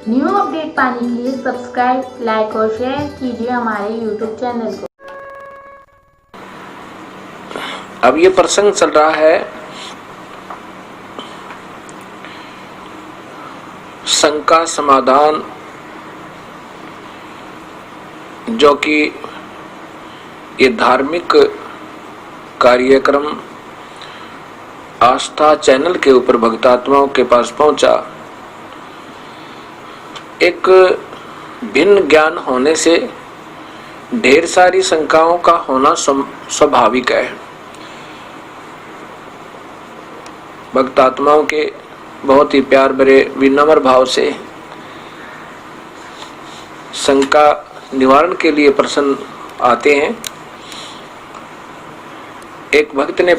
New update पाने के लिए सब्सक्राइब, लाइक और शेयर कीजिए हमारे यूट्यूब चैनल को। अब ये प्रसंग चल रहा है शंका समाधान, जो कि ये धार्मिक कार्यक्रम आस्था चैनल के ऊपर भक्तात्माओं के पास पहुंचा। एक भिन्न ज्ञान होने से ढेर सारी शंकाओं का होना स्वाभाविक है। भक्तात्माओं के बहुत ही प्यार भरे विनम्र भाव से शंका निवारण के लिए प्रसन्न आते हैं। एक भक्त ने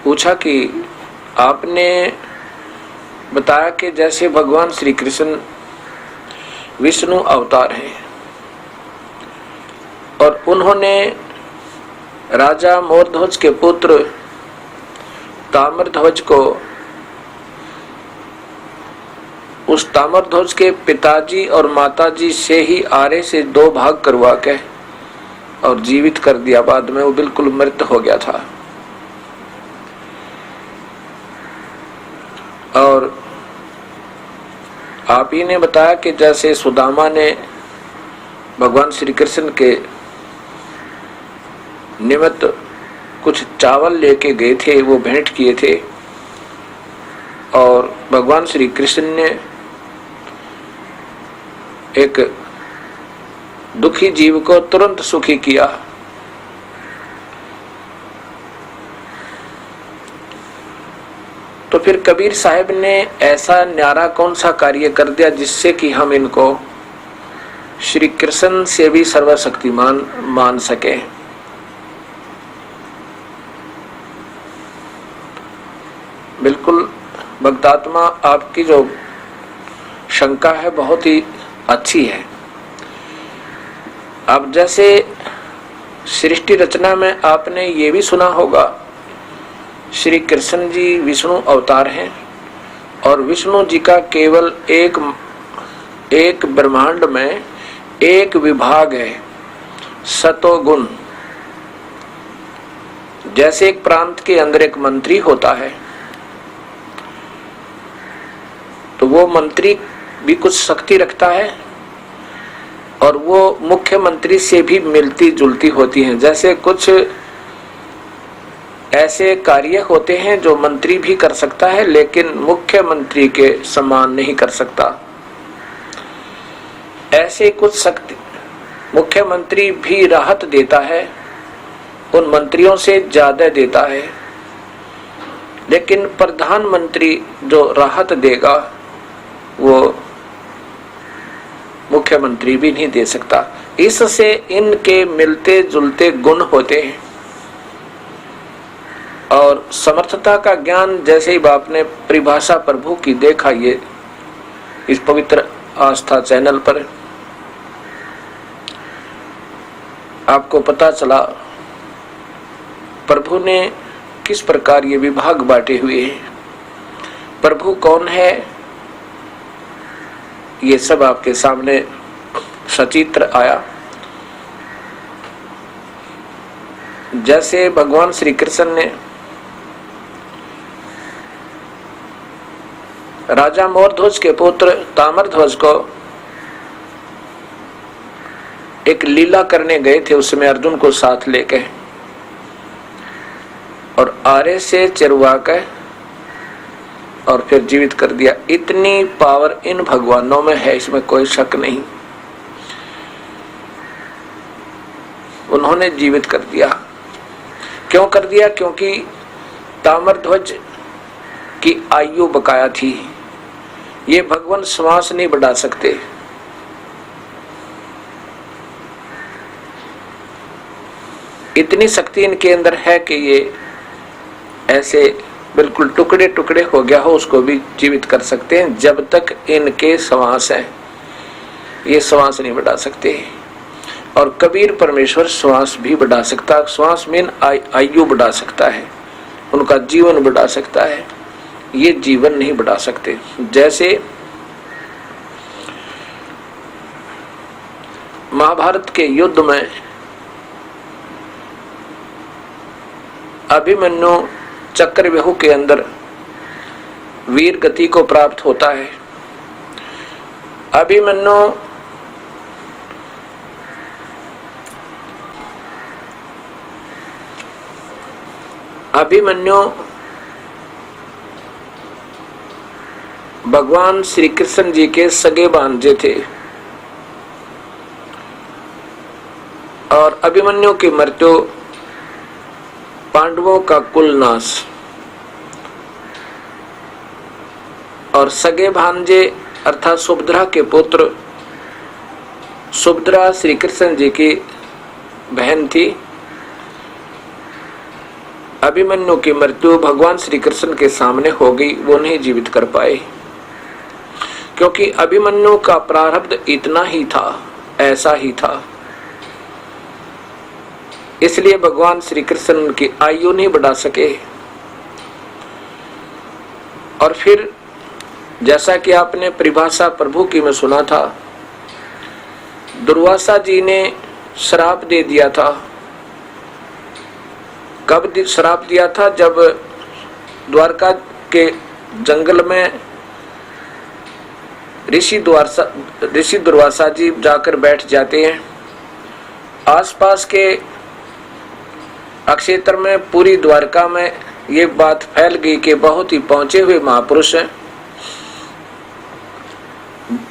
पूछा कि आपने बताया कि जैसे भगवान श्री कृष्ण विष्णु अवतार हैं और उन्होंने राजा मोरध्वज के पुत्र ताम्रध्वज को उस ताम्रध्वज के पिताजी और माताजी से ही आरे से 2 भाग करवा के और जीवित कर दिया। बाद में वो बिल्कुल मृत हो गया था। और आप ही ने बताया कि जैसे सुदामा ने भगवान श्री कृष्ण के निमित्त कुछ चावल लेके गए थे, वो भेंट किए थे और भगवान श्री कृष्ण ने एक दुखी जीव को तुरंत सुखी किया। तो फिर कबीर साहब ने ऐसा न्यारा कौन सा कार्य कर दिया जिससे कि हम इनको श्री कृष्ण से भी सर्वशक्तिमान मान सके। बिल्कुल भक्तात्मा, आपकी जो शंका है बहुत ही अच्छी है। अब जैसे सृष्टि रचना में आपने ये भी सुना होगा, श्री कृष्ण जी विष्णु अवतार हैं और विष्णु जी का केवल एक ब्रह्मांड में एक विभाग है, सतोगुण। जैसे एक प्रांत के अंदर एक मंत्री होता है तो वो मंत्री भी कुछ शक्ति रखता है और वो मुख्यमंत्री से भी मिलती जुलती होती हैं। जैसे कुछ ऐसे कार्य होते हैं जो मंत्री भी कर सकता है लेकिन मुख्यमंत्री के समान नहीं कर सकता। ऐसे कुछ शक्ति मुख्यमंत्री भी राहत देता है, उन मंत्रियों से ज्यादा देता है, लेकिन प्रधानमंत्री जो राहत देगा वो मुख्यमंत्री भी नहीं दे सकता। इससे इनके मिलते जुलते गुण होते हैं। और समर्थता का ज्ञान जैसे ही आपने परिभाषा प्रभु की देखा ये इस पवित्र आस्था चैनल पर, आपको पता चला प्रभु ने किस प्रकार ये विभाग बांटे हुए हैं, प्रभु कौन है, ये सब आपके सामने सचित्र आया। जैसे भगवान श्री कृष्ण ने राजा मोरध्वज के पुत्र ताम्रध्वज को एक लीला करने गए थे, उसमें अर्जुन को साथ लेके और आरे से चरवा के और फिर जीवित कर दिया। इतनी पावर इन भगवानों में है, इसमें कोई शक नहीं। उन्होंने जीवित कर दिया। क्यों कर दिया? क्योंकि ताम्रध्वज की आयु बकाया थी। ये भगवान श्वास नहीं बढ़ा सकते। इतनी शक्ति इनके अंदर है कि ये ऐसे बिल्कुल टुकड़े टुकड़े हो गया हो उसको भी जीवित कर सकते हैं। जब तक इनके श्वास हैं ये श्वास नहीं बढ़ा सकते। और कबीर परमेश्वर श्वास भी बढ़ा सकता। श्वास मीन आयु बढ़ा सकता है, उनका जीवन बढ़ा सकता है। ये जीवन नहीं बढ़ा सकते। जैसे महाभारत के युद्ध में अभिमन्यु चक्रव्यूह के अंदर वीर गति को प्राप्त होता है। अभिमन्यु भगवान श्री कृष्ण जी के सगे भांजे थे और अभिमन्यु की मृत्यु पांडवों का कुल नाश और सगे भांजे अर्थात सुभद्रा के पुत्र, सुभद्रा श्री कृष्ण जी की बहन थी। अभिमन्यु की मृत्यु भगवान श्री कृष्ण के सामने हो गई, वो नहीं जीवित कर पाए क्योंकि अभिमन्यु का प्रारब्ध इतना ही था, ऐसा ही था। इसलिए भगवान श्री कृष्ण की आयु नहीं बढ़ा सके। और फिर जैसा कि आपने परिभाषा प्रभु की में सुना था, दुर्वासा जी ने श्राप दे दिया था। कब श्राप दिया था? जब द्वारका के जंगल में ऋषि दुर्वासा जी जाकर बैठ जाते हैं। आसपास के क्षेत्र में पूरी द्वारका में ये बात फैल गई कि बहुत ही पहुंचे हुए महापुरुष हैं,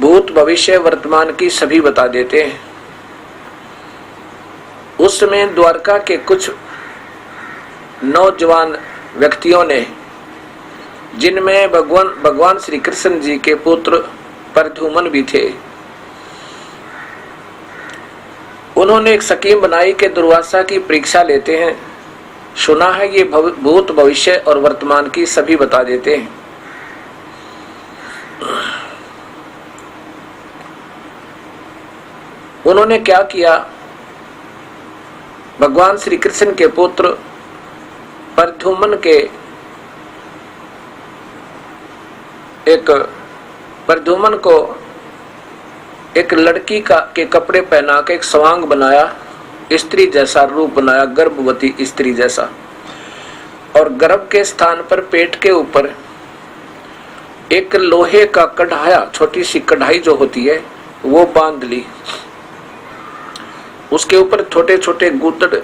भूत भविष्य वर्तमान की सभी बता देते हैं। उस समय द्वारका के कुछ नौजवान व्यक्तियों ने, जिनमें भगवान श्री कृष्ण जी के पुत्र प्रद्युम्न भी थे, उन्होंने एक स्कीम बनाई कि दुर्वासा की परीक्षा लेते हैं। सुना है ये भूत भविष्य और वर्तमान की सभी बता देते हैं। उन्होंने क्या किया? भगवान श्री कृष्ण के पुत्र प्रद्युम्न को एक लड़की के कपड़े पहना के एक स्वांग बनाया, स्त्री जैसा रूप बनाया, गर्भवती स्त्री जैसा, और गर्भ के स्थान पर पेट के ऊपर एक लोहे का कढ़ाया, छोटी सी कढ़ाई जो होती है, वो बांध ली। उसके ऊपर छोटे छोटे गुदड़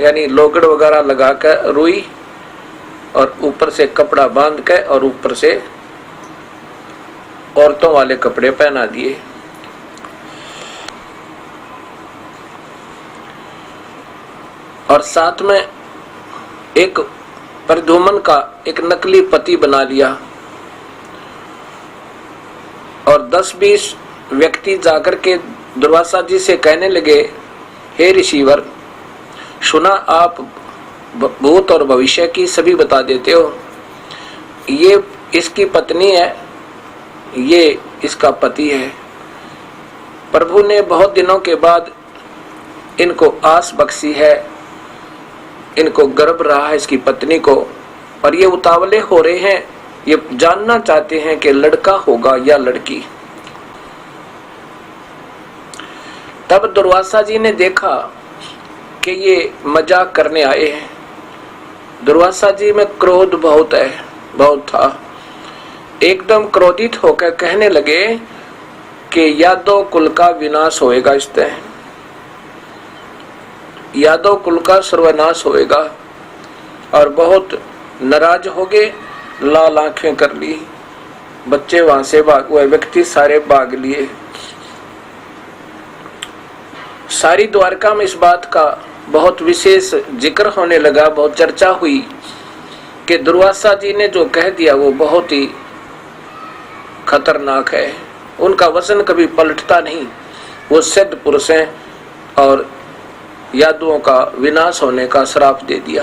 यानी लोगड़ वगैरह लगा कर रुई, और ऊपर से कपड़ा बांध के और ऊपर से औरतों वाले कपड़े पहना दिए। और साथ में एक प्रद्युम्न का एक नकली पति बना लिया। और 10-20 व्यक्ति जाकर के दुर्वासा जी से कहने लगे, हे ऋषिवर, सुना आप भूत और भविष्य की सभी बता देते हो, ये इसकी पत्नी है, ये इसका पति है। प्रभु ने बहुत दिनों के बाद इनको आस बख्शी है, इनको गर्भ रहा है इसकी पत्नी को, और ये उतावले हो रहे हैं, ये जानना चाहते हैं कि लड़का होगा या लड़की। तब दुर्वासा जी ने देखा कि ये मजाक करने आए हैं। दुर्वासा जी में क्रोध बहुत था। एकदम क्रोधित होकर कहने लगे कि यादव कुल का विनाश होएगा, इससे यादव कुल का सर्वनाश होएगा। और बहुत नाराज हो गए, लाल आंखें कर ली, बच्चे वहां से भाग हुए, व्यक्ति सारे भाग लिए। सारी द्वारका में इस बात का बहुत विशेष जिक्र होने लगा, बहुत चर्चा हुई कि दुर्वासा जी ने जो कह दिया वो बहुत ही खतरनाक है, उनका वचन कभी पलटता नहीं, वो सिद्ध पुरुष हैं और यादवों का विनाश होने का श्राप दे दिया।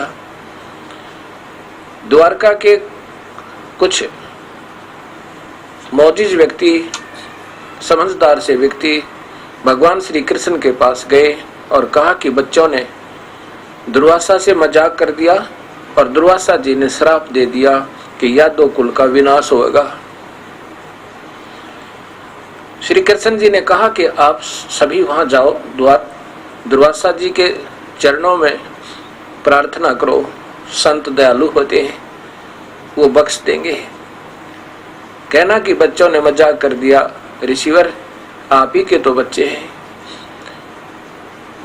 द्वारका के कुछ मौजिज व्यक्ति, समझदार से व्यक्ति भगवान श्री कृष्ण के पास गए और कहा कि बच्चों ने दुर्वासा से मजाक कर दिया और दुर्वासा जी ने श्राप दे दिया कि यादव कुल का विनाश होगा। श्री कृष्ण जी ने कहा कि आप सभी वहां जाओ, दुर्वासा जी के चरणों में प्रार्थना करो, संत दयालु होते हैं, वो बख्श देंगे। कहना कि बच्चों ने मजाक कर दिया, ऋषिवर आप ही के तो बच्चे हैं।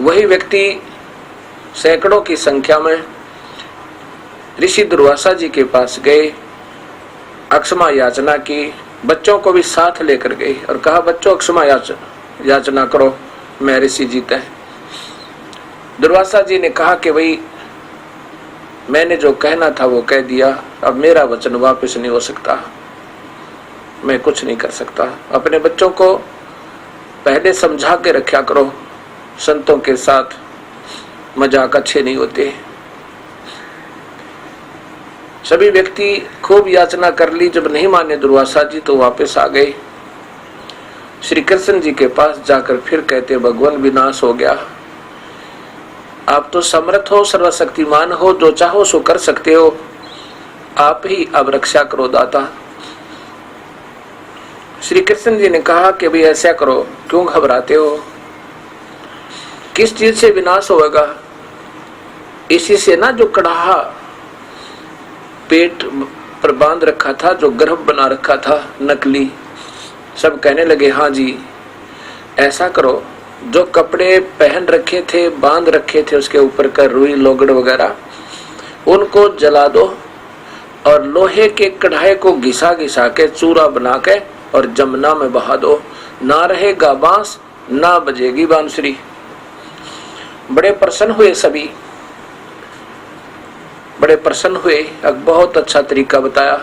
वही व्यक्ति सैकड़ों की संख्या में ऋषि दुर्वासा जी के पास गए, अक्षमा याचना की, बच्चों को भी साथ लेकर गए और कहा बच्चों अक्षमा याचना करो, मैं ऋषि जीता है। दुर्वासा जी ने कहा कि भाई मैंने जो कहना था वो कह दिया, अब मेरा वचन वापस नहीं हो सकता, मैं कुछ नहीं कर सकता। अपने बच्चों को पहले समझा के रखा करो, संतों के साथ मजाक अच्छे नहीं होते। सभी व्यक्ति खूब याचना कर ली, जब नहीं माने दुर्वासा जी तो वापस आ गए। श्री कृष्ण जी के पास जाकर फिर कहते भगवान विनाश हो गया, आप तो समर्थ हो, सर्वशक्तिमान हो, जो चाहो सो कर सकते हो, आप ही अब रक्षा करो दाता। श्री कृष्ण जी ने कहा कि भाई ऐसा करो, क्यों घबराते हो, किस चीज से विनाश होगा? इसी से ना जो कड़ाहा पेट पर बांध रखा था, जो गर्भ बना रखा था नकली। सब कहने लगे हाँ जी ऐसा करो, जो कपड़े पहन रखे थे, बांध रखे थे उसके ऊपर का रुई लोगड़ वगैरह, उनको जला दो और लोहे के कढ़ाई को घिसा घिसा के चूरा बना के और जमुना में बहा दो, ना रहेगा बांस ना बजेगी बांसुरी। बड़े प्रसन्न हुए, सभी बड़े प्रसन्न हुए। अब बहुत अच्छा तरीका बताया।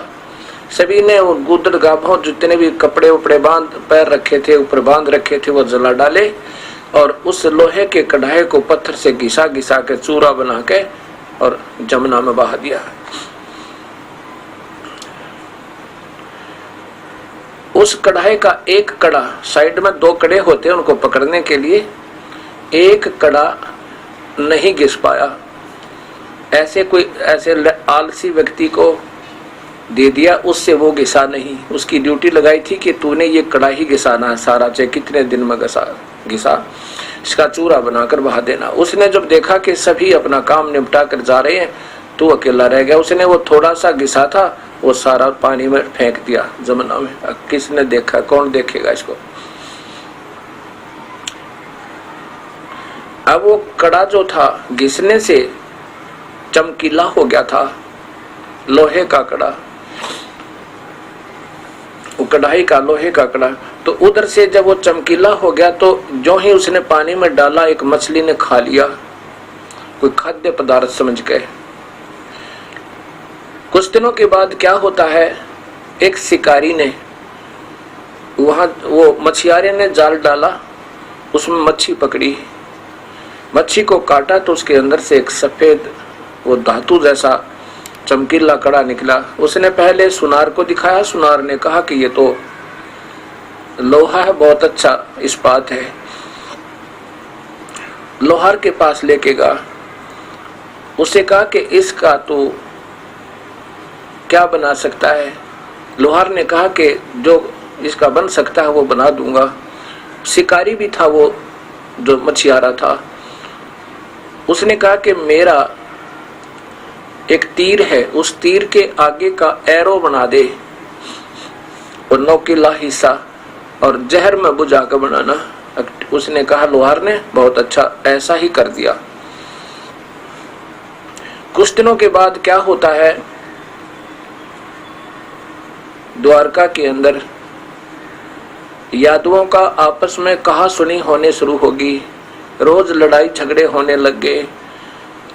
सभी ने वो गुदड़ गाभों जितने भी कपड़े उपड़े बांध पैर रखे थे, ऊपर बांध रखे थे, वो जला डाले और उस लोहे के कढ़ाई को पत्थर से घिसा घिसा के चूरा बना के और जमुना में बहा दिया। उस कढ़ाई का एक कड़ा, साइड में दो कड़े होते हैं उनको पकड़ने के लिए, एक कड़ा नहीं घिस पाया। ऐसे आलसी व्यक्ति को दे दिया, उससे वो घिसा नहीं। उसकी ड्यूटी लगाई थी कि तूने ये कड़ा ही घिसाना है सारा, चाहे कितने दिन में घिसा, इसका चूरा बनाकर बहा देना। उसने जब देखा कि सभी अपना काम निपटा कर जा रहे हैं, तो अकेला रह गया। उसने वो थोड़ा सा घिसा था, वो सारा पानी में फेंक दिया जमुना में। किसने देखा, कौन देखेगा इसको? अब वो कड़ा जो था घिसने से चमकीला हो गया था, लोहे का कड़ा, वो कढ़ाई का लोहे का कड़ा। तो उधर से जब वो चमकीला हो गया तो जो ही उसने पानी में डाला, एक मछली ने खा लिया, कोई खाद्य पदार्थ समझ के। कुछ दिनों के बाद क्या होता है, एक शिकारी ने वहां, वो मछियारे ने जाल डाला, उसमें मच्छी पकड़ी, मच्छी को काटा तो उसके अंदर से एक सफेद वो धातु जैसा चमकीला कड़ा निकला। उसने पहले सुनार को दिखाया, सुनार ने कहा कि ये तो लोहा है, बहुत अच्छा इस्पात है। लोहार के पास लेके गया, उसे कहा कि इसका तो क्या बना सकता है? लोहार ने कहा कि जो इसका बन सकता है वो बना दूंगा। शिकारी भी था वो जो मछियारा था, उसने कहा कि मेरा एक तीर है, उस तीर के आगे का एरो बना दे और नोकीला हिस्सा और जहर में बुझा कर बनाना। उसने कहा, लोहार ने, बहुत अच्छा, ऐसा ही कर दिया। कुछ दिनों के बाद क्या होता है, द्वारका के अंदर यादवों का आपस में कहा सुनी होने शुरू होगी। रोज लड़ाई झगड़े होने लग गए,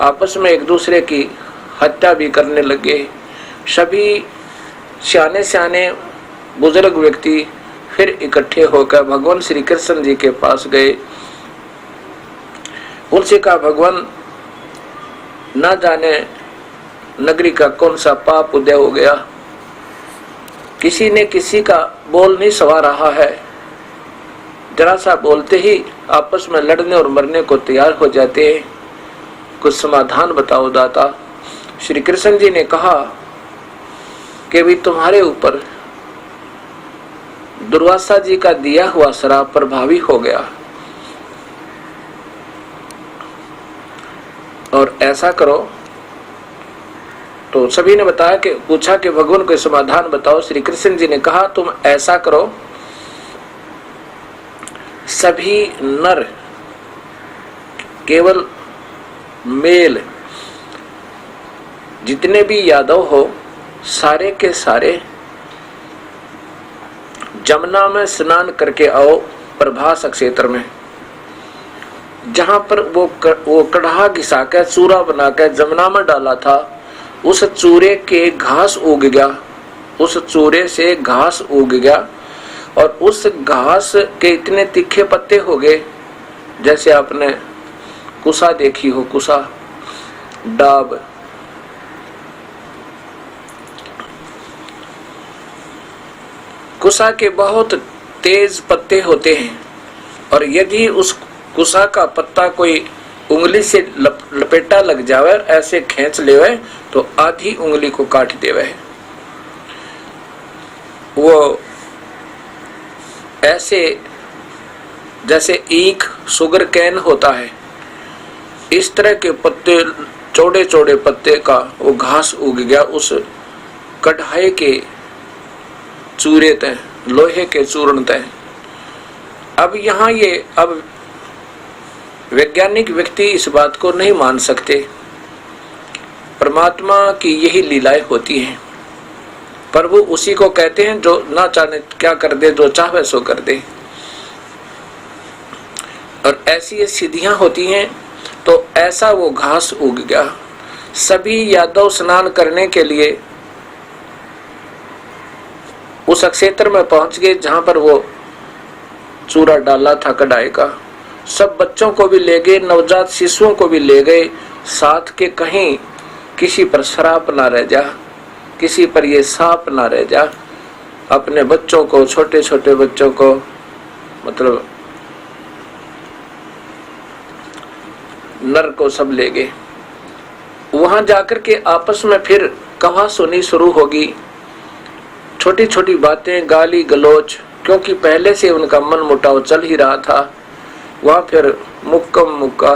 आपस में एक दूसरे की हत्या भी करने लगे। सभी सियाने सियाने बुजुर्ग व्यक्ति फिर इकट्ठे होकर भगवान श्री कृष्ण जी के पास गए। उनसे कहा, भगवान न जाने नगरी का कौन सा पाप उदय हो गया, किसी ने किसी का बोल नहीं सवा रहा है, जरा सा बोलते ही आपस में लड़ने और मरने को तैयार हो जाते हैं, कुछ समाधान बताओ दाता। श्री कृष्ण जी ने कहा कि भी तुम्हारे ऊपर दुर्वासा जी का दिया हुआ श्राप प्रभावी हो गया। और ऐसा करो, तो सभी ने बताया कि पूछा कि भगवान को समाधान बताओ। श्री कृष्ण जी ने कहा तुम ऐसा करो, सभी नर केवल मेल जितने भी यादव हो सारे के सारे जमुना में स्नान करके आओ। प्रभास क्षेत्र में जहां पर वो कढ़ा घिसा के चूरा बना के जमुना में डाला था, उस चूरे के घास उग गया, उस चूरे से घास उग गया और उस घास के इतने तीखे पत्ते हो गए जैसे आपने कुसा देखी हो, कुसा डाब। कुसा के बहुत तेज पत्ते होते हैं और यदि उस कुसा का पत्ता कोई उंगली से लपेटा लग जावे, ऐसे खींच लेवे तो आधी उंगली को काट देवे। वो ऐसे जैसे ईख शुगर कैन होता है, इस तरह के पत्ते, चौड़े चौड़े पत्ते का वो घास उग गया उस कढ़ाई के चूरे तय, लोहे के चूर्ण तय। अब यहाँ अब वैज्ञानिक व्यक्ति इस बात को नहीं मान सकते, परमात्मा की यही लीलाएं होती हैं। प्रभु उसी को कहते हैं जो ना चाहे क्या कर दे, जो चाहे सो कर दे। और ऐसी सिद्धियां होती हैं। तो ऐसा वो घास उग गया। सभी यादव स्नान करने के लिए उस क्षेत्र में पहुंच गए जहां पर वो चूरा डाला था कढ़ाई का। सब बच्चों को भी ले गए, नवजात शिशुओं को भी ले गए साथ के, कहीं किसी पर श्राप ना रह जा, किसी पर ये साप ना रह जा। अपने बच्चों को, छोटे छोटे बच्चों को, मतलब नर को सब ले गए। वहां जाकर के आपस में फिर कहा सुनी शुरू होगी, छोटी छोटी बातें, गाली गलोच, क्योंकि पहले से उनका मन मुटाव चल ही रहा था। वहां फिर मुक्का मुक्का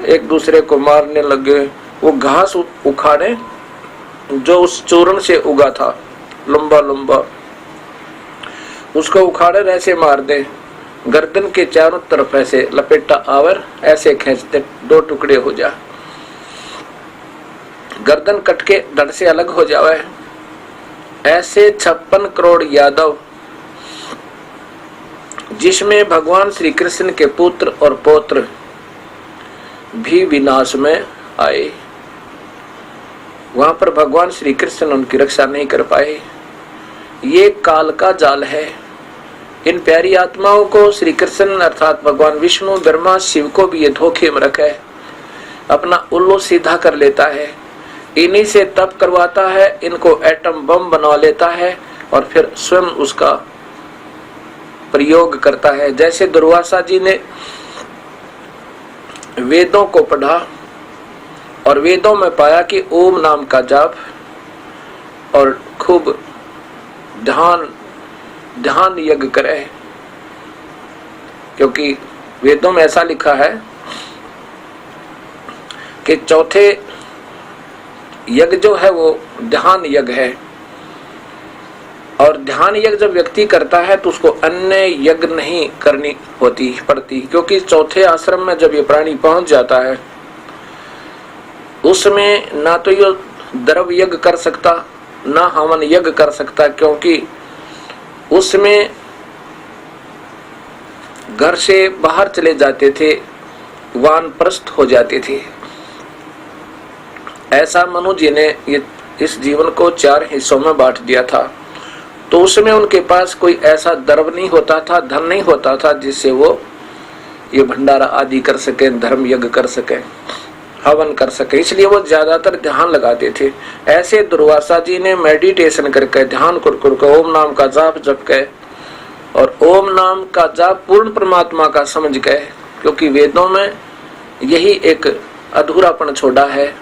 एक दूसरे को मारने लगे। वो घास उखाड़े जो उस चूर्ण से उगा था, लंबा लंबा, उसको उखाड़े ऐसे मार दे, गर्दन के चारों तरफ ऐसे लपेटा आवर, ऐसे खींचते, दो टुकड़े हो जा, गर्दन कट के धड़ से अलग हो जावे। ऐसे 56 करोड़ यादव, जिसमें भगवान श्री कृष्ण के पुत्र और पौत्र भी विनाश में आए। वहां पर भगवान श्री कृष्ण उनकी रक्षा नहीं कर पाए। ये काल का जाल है। इन प्यारी आत्माओं को श्री कृष्ण अर्थात भगवान विष्णु, ब्रह्मा, शिव को भी ये धोखे में रखा है, अपना उल्लू सीधा कर लेता है, इन्हीं से तप करवाता है, इनको एटम बम बना लेता है और फिर स्वयं उसका प्रयोग करता है। जैसे दुर्वासा जी ने वेदों को पढ़ा और वेदों में पाया कि ओम नाम का जाप और खूब ध्यान यज्ञ करे, क्योंकि वेदों में ऐसा लिखा है कि चौथे यज्ञ जो है वो ध्यान यज्ञ है। और ध्यान यज्ञ जब व्यक्ति करता है तो उसको अन्य यज्ञ नहीं करनी पड़ती, क्योंकि चौथे आश्रम में जब ये प्राणी पहुंच जाता है उसमें ना तो ये द्रव्य यज्ञ कर सकता, ना हवन यज्ञ कर सकता, क्योंकि उसमें घर से बाहर चले जाते थे, वानप्रस्थ हो जाते थे। ऐसा मनु जी ने ये इस जीवन को 4 हिस्सों में बांट दिया था। तो उसमें उनके पास कोई ऐसा द्रव्य नहीं होता था, धन नहीं होता था जिससे वो ये भंडारा आदि कर सके, धर्म यज्ञ कर सके, हवन कर सके, इसलिए वो ज्यादातर ध्यान लगाते थे। ऐसे दुर्वासा जी ने मेडिटेशन करके, ध्यान कर ओम नाम का जाप जप के और ओम नाम का जाप पूर्ण परमात्मा का समझ गए, क्योंकि वेदों में यही एक अधूरापन छोड़ा है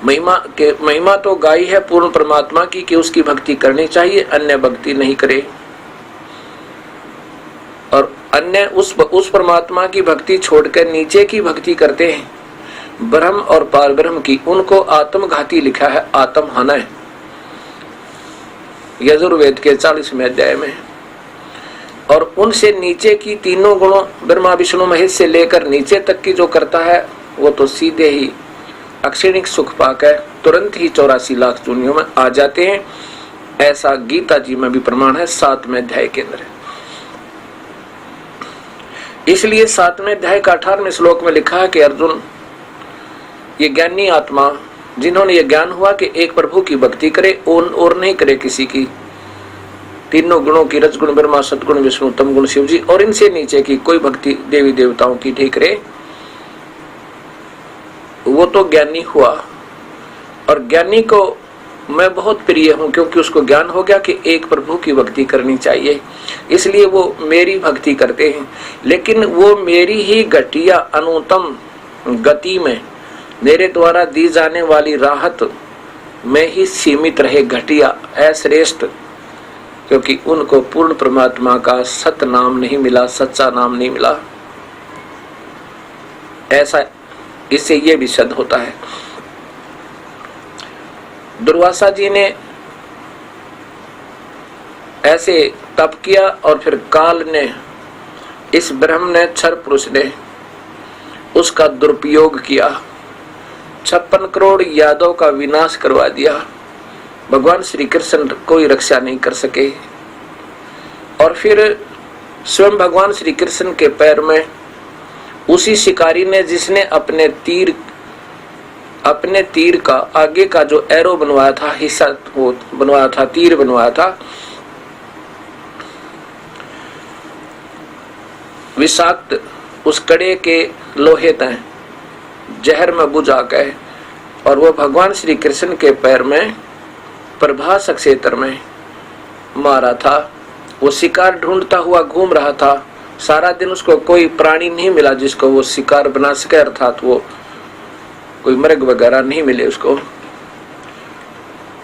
महिमा तो गाई है पूर्ण परमात्मा की कि उसकी भक्ति करनी चाहिए, अन्य भक्ति नहीं करे। और अन्य उस परमात्मा की भक्ति छोड़कर नीचे की भक्ति करते हैं, ब्रह्म और पार ब्रह्म की, उनको आत्मघाती लिखा है, आत्म हनय, यजुर्वेद के 40वें अध्याय में। और उनसे नीचे की तीनों गुणों ब्रह्मा विष्णु महेश से लेकर नीचे तक की जो करता है वो तो सीधे ही अक्षणिक सुख पाकर तुरंत ही 84 लाख दुनियों में आ जाते हैं। ऐसा गीता जी में भी प्रमाण है 7वें अध्याय के अंदर। इसलिए 7वें अध्याय का 18वें श्लोक में लिखा है कि अर्जुन, ये ज्ञानी आत्मा जिन्होंने ये ज्ञान हुआ कि एक प्रभु की भक्ति करे और नहीं करे किसी की, तीनों गुणों की, रजगुण ब्रह्मा, सतगुण विष्णु, तम गुण शिव जी, और इनसे नीचे की कोई भक्ति देवी देवताओं की ठीक करे, वो तो ज्ञानी हुआ। और ज्ञानी को मैं बहुत प्रिय हूं क्योंकि उसको ज्ञान हो गया कि एक प्रभु की भक्ति करनी चाहिए, इसलिए वो मेरी भक्ति करते हैं। लेकिन वो मेरी ही घटिया अनुत्तम गति में मेरे द्वारा दी जाने वाली राहत में ही सीमित रहे, घटिया अश्रेष्ठ, क्योंकि उनको पूर्ण परमात्मा का सत नाम नहीं मिला, सच्चा नाम नहीं मिला। ऐसा इससे ये भी सिद्ध होता है। दुर्वासा जी ने ऐसे तप किया और फिर काल ने, इस ब्रह्म ने, क्षर पुरुष ने उसका दुरुपयोग किया, 56 करोड़ यादव का विनाश करवा दिया। भगवान श्री कृष्ण कोई रक्षा नहीं कर सके। और फिर स्वयं भगवान श्री कृष्ण के पैर में उसी शिकारी ने, जिसने अपने तीर का आगे का जो एरो बनवाया था, हिस्सा वो बनवाया था, तीर बनवाया था, विषाक्त उस कड़े के लोहे तय जहर में बुझा गए और वो भगवान श्री कृष्ण के पैर में प्रभास क्षेत्र में मारा था। वो शिकार ढूंढता हुआ घूम रहा था, सारा दिन उसको कोई प्राणी नहीं मिला जिसको वो शिकार बना सके, अर्थात वो कोई मृग वगैरह नहीं मिले उसको।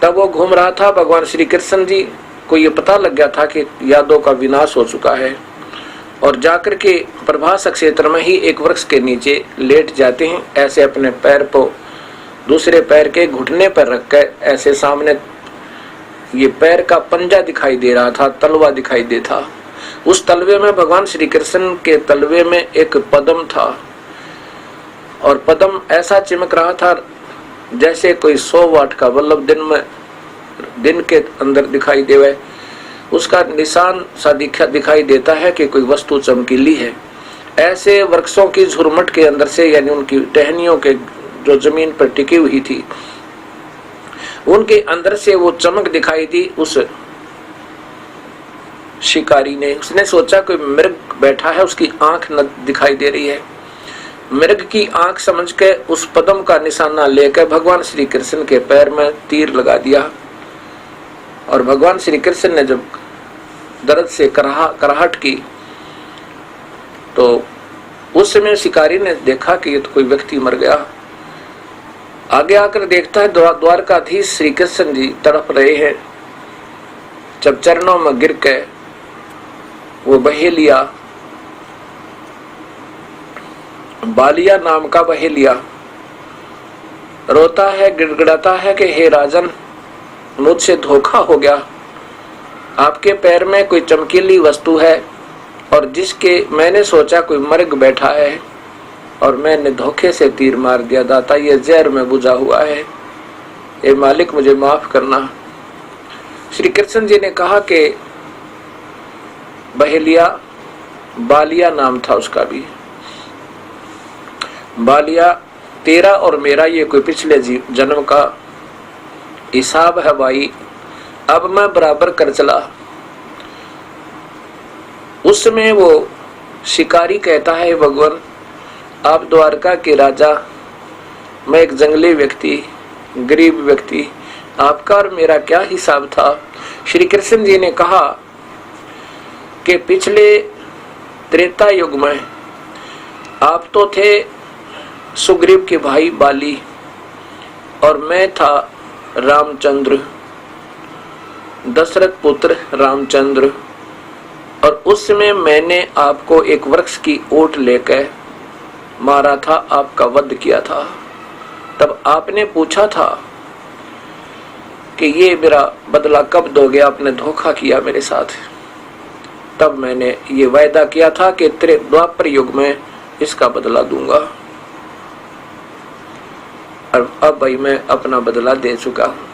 तब वो घूम रहा था, भगवान श्री कृष्ण जी को ये पता लग गया था कि यादव का विनाश हो चुका है, और जाकर के प्रभास क्षेत्र में ही एक वृक्ष के नीचे लेट जाते हैं। ऐसे अपने पैर को दूसरे पैर के घुटने पर रख कर, ऐसे सामने ये पैर का पंजा दिखाई दे रहा था, तलवा दिखाई दे था। उस तलवे में, भगवान श्री कृष्ण के तलवे में एक पद्म था, और पद्म ऐसा चिमक रहा था जैसे कोई 100 वाट का बल्ब दिन के अंदर दिखाई देवे। उसका निशान सा दिखाई देता है कि कोई वस्तु चमकीली है। ऐसे वृक्षों की झुरमट के अंदर से, यानी उनकी टहनियों के जो जमीन पर टिकी हुई थी, उनके अंदर से वो चमक दिखाई दी उस शिकारी ने। उसने सोचा कोई मृग बैठा है, उसकी आंख न दिखाई दे रही है। मृग की आंख समझ के उस पद्म का निशाना लेकर भगवान श्री कृष्ण के पैर में तीर लगा दिया। और भगवान श्री कृष्ण ने जब दर्द से कराहट की तो उस समय शिकारी ने देखा कि ये तो कोई व्यक्ति मर गया। आगे आकर देखता है द्वारकाधीश श्री कृष्ण जी तड़प रहे हैं। जब चरणों में गिर के वो बहेलिया, बालिया नाम का बहेलिया, रोता है, गिड़गिड़ाता है कि हे राजन, मुझसे धोखा हो गया। आपके पैर में कोई चमकीली वस्तु है और जिसके मैंने सोचा कोई मृग बैठा है और मैंने धोखे से तीर मार दिया। दाता, ये जहर में बुझा हुआ है, ये मालिक मुझे माफ करना। श्री कृष्ण जी ने कहा कि बहेलिया, बालिया नाम था उसका भी, बालिया, तेरा और मेरा ये कोई पिछले जन्म का हिसाब है भाई, अब मैं बराबर कर चला। उस समय वो शिकारी कहता है, भगवान आप द्वारका के राजा, मैं एक जंगली व्यक्ति, गरीब व्यक्ति, आपका और मेरा क्या हिसाब था। श्री कृष्ण जी ने कहा कि पिछले त्रेता युग में आप तो थे सुग्रीव के भाई बाली, और मैं था रामचंद्र, दशरथ पुत्र रामचंद्र, और उस समय मैंने आपको एक वृक्ष की ओट लेकर मारा था, आपका वध किया था। तब आपने पूछा था कि ये मेरा बदला कब दोगे, आपने धोखा किया मेरे साथ। तब मैंने ये वायदा किया था कि द्वापर युग में इसका बदला दूंगा, और अब भाई मैं अपना बदला दे चुका हूं।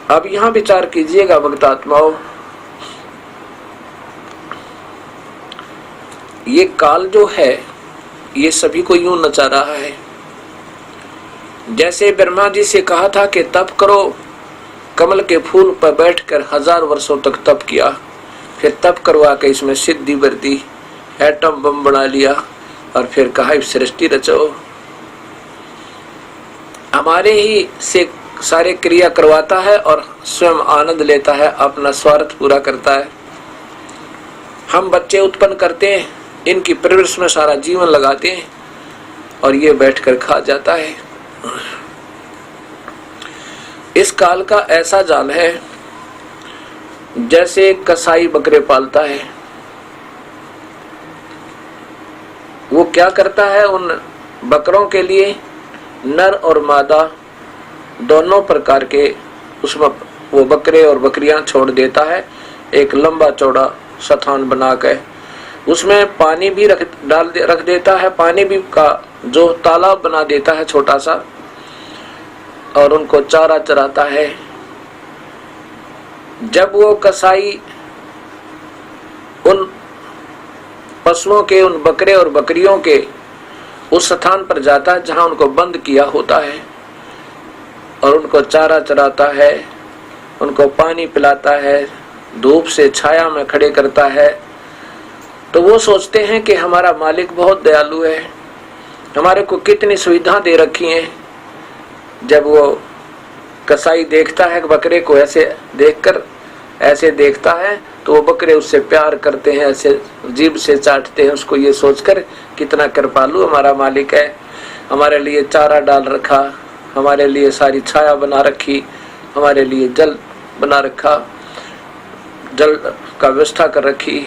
अब यहां विचार कीजिएगा भक्तात्माओं, ये काल जो है ये सभी को यूं नचा रहा है। जैसे ब्रह्मा जी से कहा था कि तप करो, कमल के फूल पर बैठकर 1000 वर्षों तक तप किया, फिर तप करवा के इसमें सिद्धि बरती, एटम बम बना लिया, और फिर कहा सृष्टि रचो। हमारे ही से सारे क्रिया करवाता है और स्वयं आनंद लेता है, अपना स्वार्थ पूरा करता है। हम बच्चे उत्पन्न करते हैं, इनकी परवरिश में सारा जीवन लगाते हैं, और ये बैठकर खा जाता है। इस काल का ऐसा जाल है जैसे कसाई बकरे पालता है। वो क्या करता है, उन बकरों के लिए नर और मादा दोनों प्रकार के उसमें वो बकरे और बकरियां छोड़ देता है। एक लंबा चौड़ा स्थान बनाकर उसमें पानी भी रख देता है, पानी भी का जो तालाब बना देता है छोटा सा, और उनको चारा चराता है। जब वो कसाई उन पशुओं के, उन बकरे और बकरियों के उस स्थान पर जाता है जहां उनको बंद किया होता है, और उनको चारा चराता है, उनको पानी पिलाता है, धूप से छाया में खड़े करता है, तो वो सोचते हैं कि हमारा मालिक बहुत दयालु है, हमारे को कितनी सुविधा दे रखी है। जब वो कसाई देखता है बकरे को ऐसे देखकर, ऐसे देखता है, तो वो बकरे उससे प्यार करते हैं, ऐसे जीभ से चाटते हैं उसको, ये सोचकर कितना कृपालु हमारा मालिक है, हमारे लिए चारा डाल रखा, हमारे लिए सारी छाया बना रखी, हमारे लिए जल बना रखा, जल का व्यवस्था कर रखी।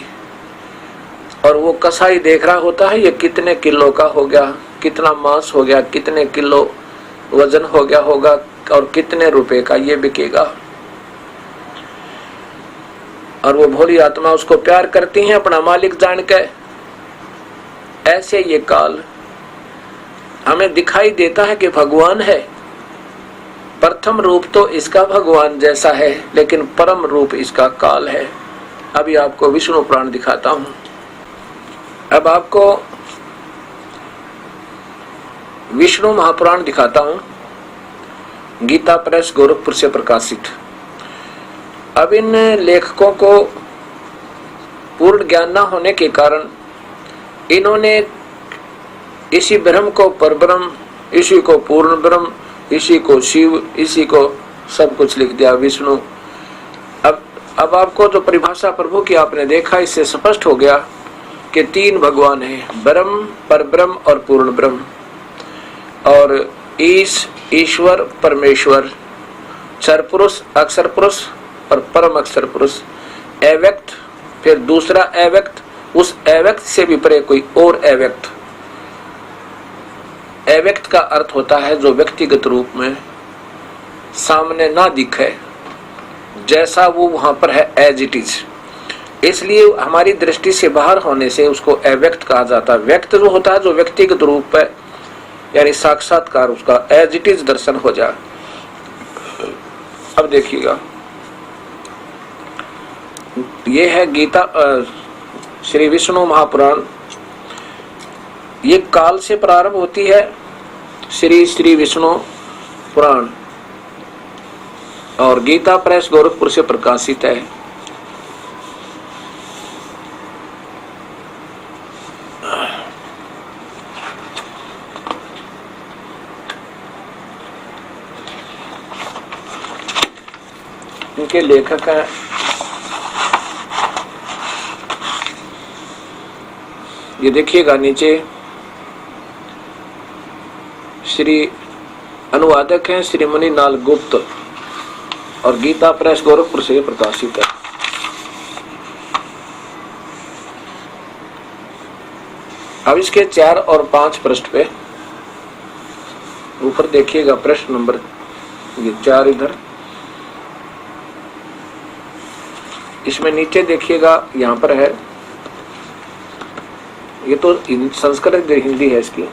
और वो कसाई देख रहा होता है ये कितने किलो का हो गया, कितना मांस हो गया, कितने किलो वजन हो गया होगा, और कितने रुपए का ये बिकेगा। और वो भोली आत्मा उसको प्यार करती है अपना मालिक जान के। ऐसे ये काल हमें दिखाई देता है कि भगवान है। प्रथम रूप तो इसका भगवान जैसा है, लेकिन परम रूप इसका काल है। अभी आपको विष्णु पुराण दिखाता हूं। अब आपको विष्णु महापुराण दिखाता हूं, गीता प्रेस गोरखपुर से प्रकाशित। अब इन लेखकों को पूर्ण ज्ञान न होने के कारण इन्होंने इसी ब्रह्म को परब्रह्म, इसी को पूर्ण ब्रह्म, इसी को शिव, इसी को सब कुछ लिख दिया विष्णु। अब आपको जो परिभाषा प्रभु की आपने देखा, इससे स्पष्ट हो गया कि 3 भगवान हैं, ब्रह्म, परब्रह्म और पूर्ण ब्रह्म। और ईश्वर, परमेश्वर, क्षर पुरुष, अक्षर पुरुष और परम अक्षर पुरुष, अव्यक्त, फिर दूसरा अव्यक्त, उस अव्यक्त से भी परे कोई और अव्यक्त। अव्यक्त का अर्थ होता है जो व्यक्तिगत रूप में सामने ना दिखे, जैसा वो वहां पर है एज इट इज। इसलिए हमारी दृष्टि से बाहर होने से उसको अव्यक्त कहा जाता है। व्यक्त जो होता है जो व्यक्तिगत रूप है, यानी साक्षात्कार, उसका एज इट इज दर्शन हो जाए। अब देखिएगा, ये है गीता श्री विष्णु महापुराण। ये काल से प्रारंभ होती है श्री विष्णु पुराण, और गीता प्रेस गोरखपुर से प्रकाशित है। इनके लेखक हैं ये देखिएगा नीचे, श्री अनुवादक हैं श्री मणिलाल गुप्त और गीता प्रेस गोरखपुर से प्रकाशित है। अब इसके 4 और 5 पृष्ठ पे ऊपर देखिएगा, प्रश्न नंबर ये 4 इधर, इसमें नीचे देखिएगा, यहाँ पर है, ये तो संस्कृत हिंदी है इसकी।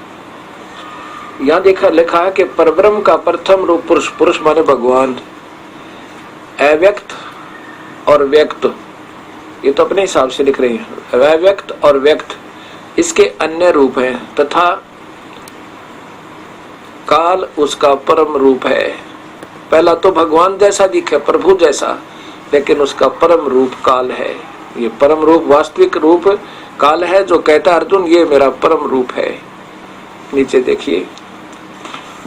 यहाँ लिखा है कि परब्रह्म का प्रथम रूप पुरुष, पुरुष माने भगवान, अव्यक्त और व्यक्त, ये तो अपने हिसाब से लिख रही है, अव्यक्त और व्यक्त इसके अन्य रूप हैं तथा काल उसका परम रूप है। पहला तो भगवान जैसा दिखे, प्रभु जैसा, लेकिन उसका परम रूप काल है। ये परम रूप, वास्तविक रूप काल है, जो कहता अर्जुन ये मेरा परम रूप है। नीचे देखिए,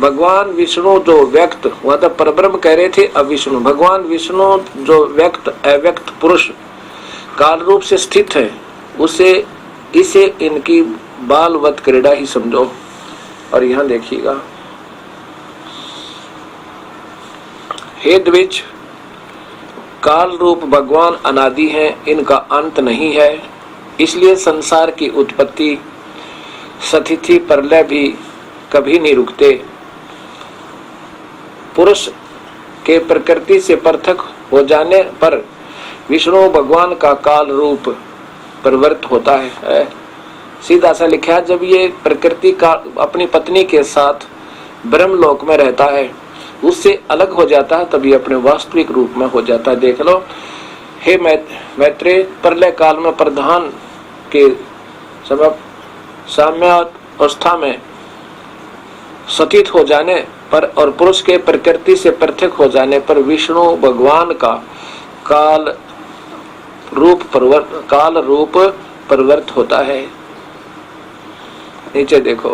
भगवान विष्णु जो व्यक्त, वह तो परब्रह्म कह रहे थे, अब विष्णु, भगवान विष्णु जो व्यक्त अव्यक्त पुरुष काल रूप से स्थित है, इसे इनकी बालवत क्रीड़ा ही समझो। और यहां देखिएगा, हे द्विज, काल रूप भगवान अनादि हैं, इनका अंत नहीं है, इसलिए संसार की उत्पत्ति, स्थिति, प्रलय भी कभी नहीं रुकते। पुरुष के प्रकृति से पृथक हो जाने पर विष्णु भगवान का काल रूप परिवर्तित होता है। सीधा सा लिखा है, जब ये प्रकृति का अपनी पत्नी के साथ ब्रह्मलोक में रहता है, उससे अलग हो जाता है, तभी अपने वास्तविक रूप में हो जाता है। देख लो, हे मैत्रेय, प्रलय काल में प्रधान के सबब साम्यावस्था में स्थित हो जाने पर और पुरुष के प्रकृति से पृथक हो जाने पर विष्णु भगवान का काल रूप परिवर्तित होता है। नीचे देखो,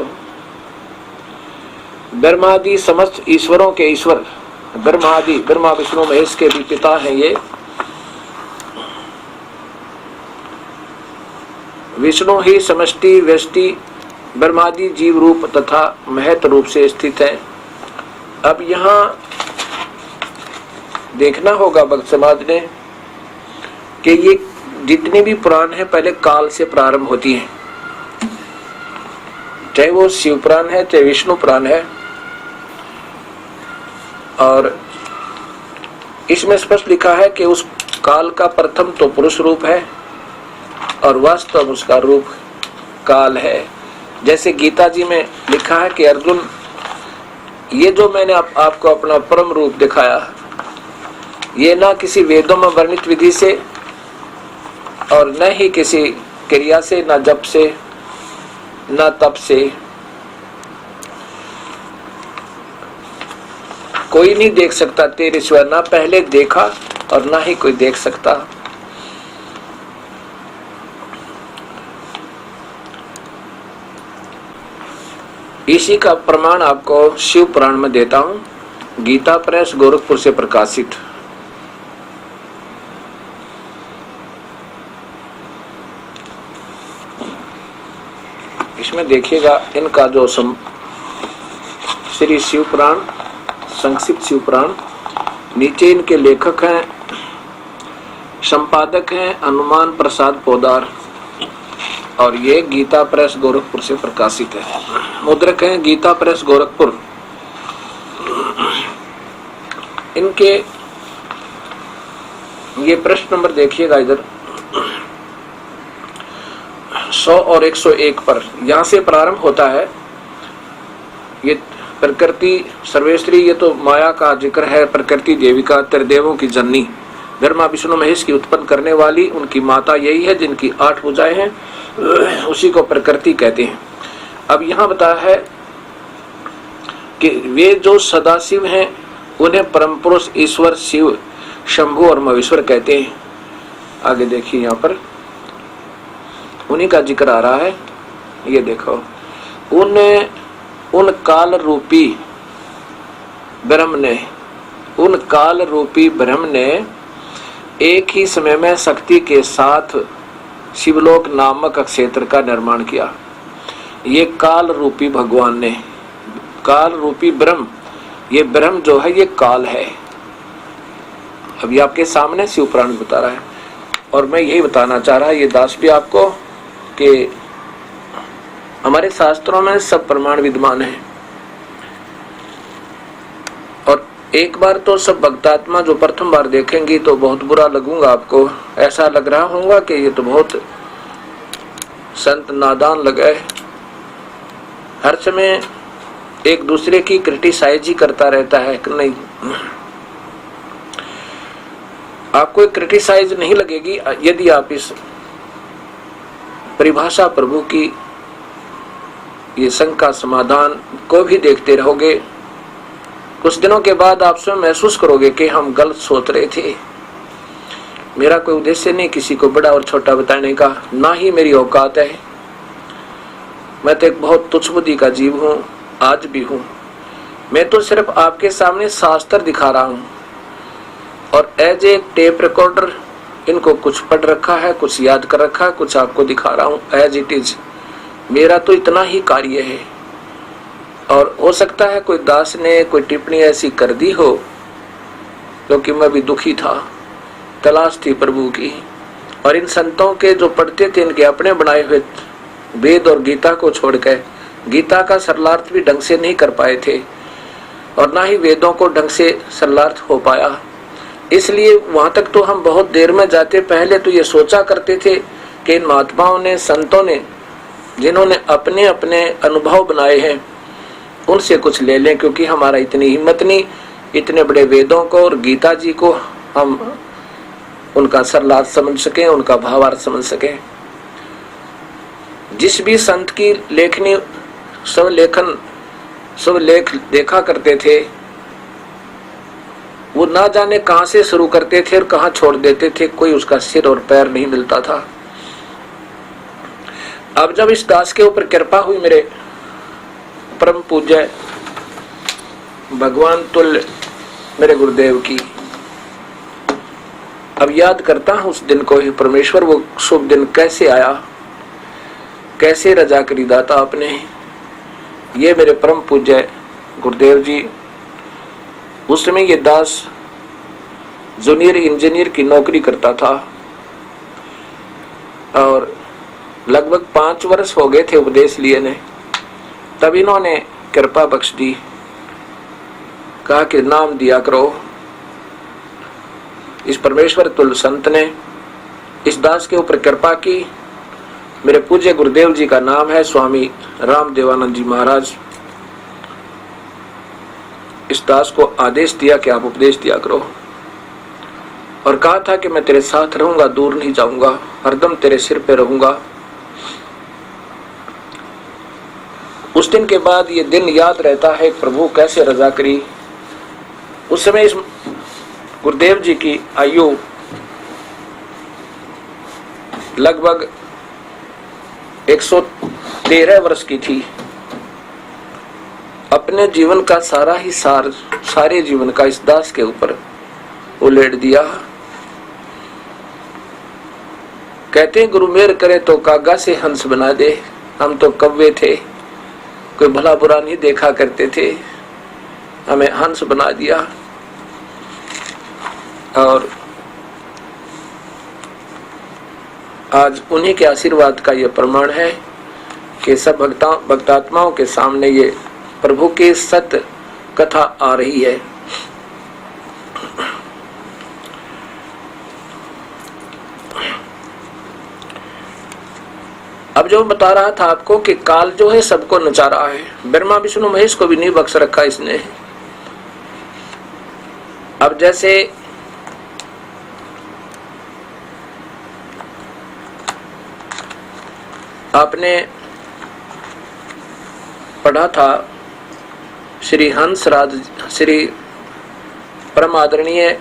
ब्रह्मादि समस्त ईश्वरों के ईश्वर, ब्रह्मादि, ब्रह्मा विष्णु महेश के भी पिता हैं ये। विष्णु ही समष्टि, व्यष्टि, ब्रह्मादि जीव रूप तथा महत रूप से स्थित है। अब यहाँ देखना होगा भक्त समाज ने कि ये जितनी भी पुराण है पहले काल से प्रारंभ होती हैं, चाहे वो शिव पुराण है चाहे विष्णु पुराण है। और इसमें स्पष्ट लिखा है कि उस काल का प्रथम तो पुरुष रूप है और वास्तव उसका रूप काल है। जैसे गीता जी में लिखा है कि अर्जुन, ये जो मैंने आपको अपना परम रूप दिखाया, ये ना किसी वेदों में वर्णित विधि से और न ही किसी क्रिया से, न जप से, न तप से, कोई नहीं देख सकता तेरे सिवा, ना पहले देखा और ना ही कोई देख सकता। इसी का प्रमाण आपको शिव पुराण में देता हूं, गीता प्रेस गोरखपुर से प्रकाशित। इसमें देखिएगा, इनका जो श्री शिव पुराण, संक्षिप्त शिव पुराण, नीचे इनके लेखक हैं, संपादक हैं हनुमान प्रसाद पोदार, और ये गीता प्रेस गोरखपुर से प्रकाशित है। मुद्रक हैं गीता प्रेस गोरखपुर। इनके ये प्रश्न नंबर देखिएगा इधर 100 और 101 पर, यहां से प्रारंभ होता है। ये प्रकृति सर्वेश्वरी, ये तो माया का जिक्र है। प्रकृति देविका, त्रिदेवों की जननी, ब्रह्मा विष्णु महेश की उत्पन्न करने वाली, उनकी माता यही है जिनकी 8 भुजाएं हैं, उसी को प्रकृति कहते हैं। अब यहाँ बताया है कि वे जो सदाशिव हैं उन्हें परम पुरुष ईश्वर शिव, शंभु और महेश्वर कहते हैं। आगे देखिए, यहाँ पर उन्हीं का जिक्र आ रहा है। ये देखो, उन काल रूपी ब्रह्म ने एक ही समय में शक्ति के साथ शिवलोक नामक क्षेत्र का निर्माण किया। ये काल रूपी भगवान ने, काल रूपी ब्रह्म, ये ब्रह्म जो है ये काल है। अभी आपके सामने शिव पुराण बता रहा है, और मैं यही बताना चाह रहा, ये दास भी आपको, कि हमारे शास्त्रों में सब प्रमाण विद्यमान है। और एक बार तो सब भक्तात्मा जो प्रथम बार देखेंगी तो बहुत बुरा लगूंगा आपको, ऐसा लग रहा होगा कि ये तो बहुत संत नादान लगे, हर समय एक दूसरे की क्रिटिसाइज ही करता रहता है। कि नहीं, आपको क्रिटिसाइज नहीं लगेगी यदि आप इस परिभाषा प्रभु की ये शंका समाधान को भी देखते रहोगे। कुछ दिनों के बाद आप स्वयं महसूस करोगे कि हम गलत सोच रहे थे। मेरा कोई उद्देश्य नहीं किसी को बड़ा और छोटा बताने का, ना ही मेरी औकात है। मैं तो एक बहुत तुच्छ बुद्धि का जीव हूँ, आज भी हूँ। मैं तो सिर्फ आपके सामने शास्त्र दिखा रहा हूँ, और एज ए टेप रिकॉर्डर इनको कुछ पढ़ रखा है, कुछ याद कर रखा है, कुछ आपको दिखा रहा हूँ एज इट इज। मेरा तो इतना ही कार्य है। और हो सकता है कोई दास ने कोई टिप्पणी ऐसी कर दी हो, क्योंकि मैं भी दुखी था, तलाश थी प्रभु की। और इन संतों के जो पढ़ते थे, इनके अपने बनाए हुए वेद और गीता को छोड़कर गीता का सरलार्थ भी ढंग से नहीं कर पाए थे, और ना ही वेदों को ढंग से सरलार्थ हो पाया। इसलिए वहां तक तो हम बहुत देर में जाते। पहले तो ये सोचा करते थे कि इन महात्माओं ने, संतों ने, जिन्होंने अपने अपने अनुभव बनाए हैं, उनसे कुछ ले लें, क्योंकि हमारा इतनी हिम्मत नहीं इतने बड़े वेदों को और गीता जी को हम उनका सरलार्थ समझ सकें, उनका भावार्थ समझ सकें। जिस भी संत की लेखनी सब लेख देखा करते थे, वो ना जाने कहां से शुरू करते थे और कहां छोड़ देते थे, कोई उसका सिर और पैर नहीं मिलता था। अब जब इस दास के ऊपर कृपा हुई मेरे परम पूज्य भगवान तुल्य मेरे गुरुदेव की, अब याद करता हूं उस दिन को ही। परमेश्वर वो शुभ दिन कैसे आया, कैसे रजा करी दाता आपने। ये मेरे परम पूज्य गुरुदेव जी, उस समय ये दास जूनियर इंजीनियर की नौकरी करता था, और लगभग 5 वर्ष हो गए थे उपदेश लिए ने। तब इन्होंने कृपा बख्श दी, कहा कि नाम दिया करो। इस परमेश्वर तुल्य संत ने इस दास के ऊपर कृपा की। मेरे पूज्य गुरुदेव जी का नाम है स्वामी रामदेवानंद जी महाराज। इस दास को आदेश दिया कि आप उपदेश दिया करो, और कहा था कि मैं तेरे साथ रहूंगा, दूर नहीं जाऊंगा, हरदम तेरे सिर पे रहूंगा। उस दिन के बाद ये दिन याद रहता है, प्रभु कैसे रजा करी। उस समय इस गुरुदेव जी की आयु लगभग 113 वर्ष की थी। अपने जीवन का सारा ही सारे जीवन का इस दास के ऊपर उलेट दिया। कहते हैं गुरु मेहर करे तो कागा से हंस बना दे। हम तो कव्वे थे, कोई भला बुरा नहीं देखा करते थे, हमें हंस बना दिया। और आज उन्हीं के आशीर्वाद का यह प्रमाण है कि सब भक्तात्माओं के सामने ये प्रभु की सत्य कथा आ रही है। अब जो बता रहा था आपको कि काल जो है सबको नचा रहा है, ब्रह्मा विष्णु महेश को भी नहीं बख्श रखा इसने। अब जैसे आपने पढ़ा था, श्री हंसराज, श्री परम आदरणीय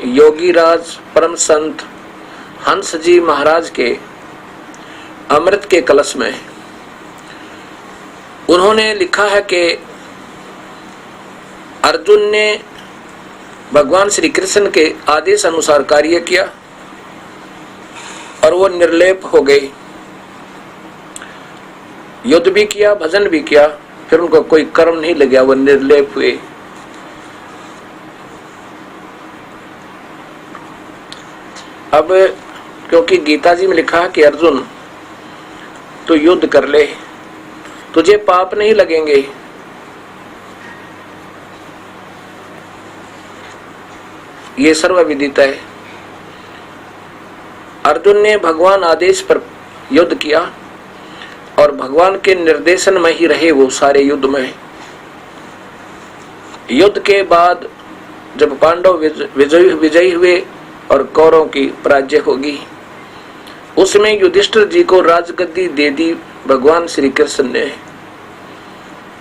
योगी राज परम संत हंस जी महाराज के अमृत के कलश में उन्होंने लिखा है कि अर्जुन ने भगवान श्री कृष्ण के आदेश अनुसार कार्य किया और वो निर्लेप हो गए। युद्ध भी किया, भजन भी किया, फिर उनको कोई कर्म नहीं लगा, वो निर्लेप हुए। अब क्योंकि गीता जी में लिखा है कि अर्जुन तू युद्ध कर ले, तुझे पाप नहीं लगेंगे। ये सर्वविदित है। अर्जुन ने भगवान आदेश पर युद्ध किया और भगवान के निर्देशन में ही रहे वो सारे युद्ध में। युद्ध के बाद जब पांडव विजयी हुए और कौरवों की पराजय होगी, उसमें युधिष्ठिर जी को राजगद्दी दे दी भगवान श्री कृष्ण ने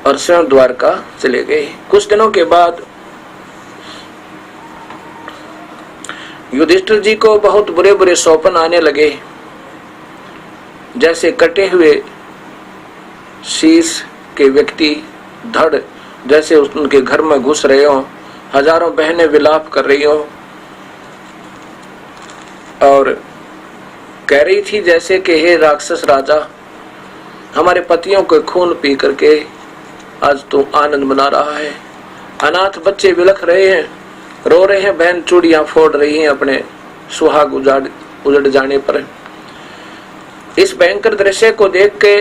और स्वयं द्वारका चले गए। कुछ दिनों के बाद युधिष्ठिर जी को बहुत बुरे बुरे स्वप्न आने लगे, जैसे कटे हुए शीश के व्यक्ति धड़ जैसे उनके घर में घुस रहे हो, हजारों बहनें विलाप कर रही हो और कह रही थी जैसे कि हे राक्षस राजा, हमारे पतियों के खून पी करके आज तू आनंद मना रहा है। अनाथ बच्चे बिलख रहे हैं, रो रहे हैं, बहन चूड़ियां फोड़ रही हैं अपने सुहाग उजड़ जाने पर। इस भयंकर दृश्य को देख के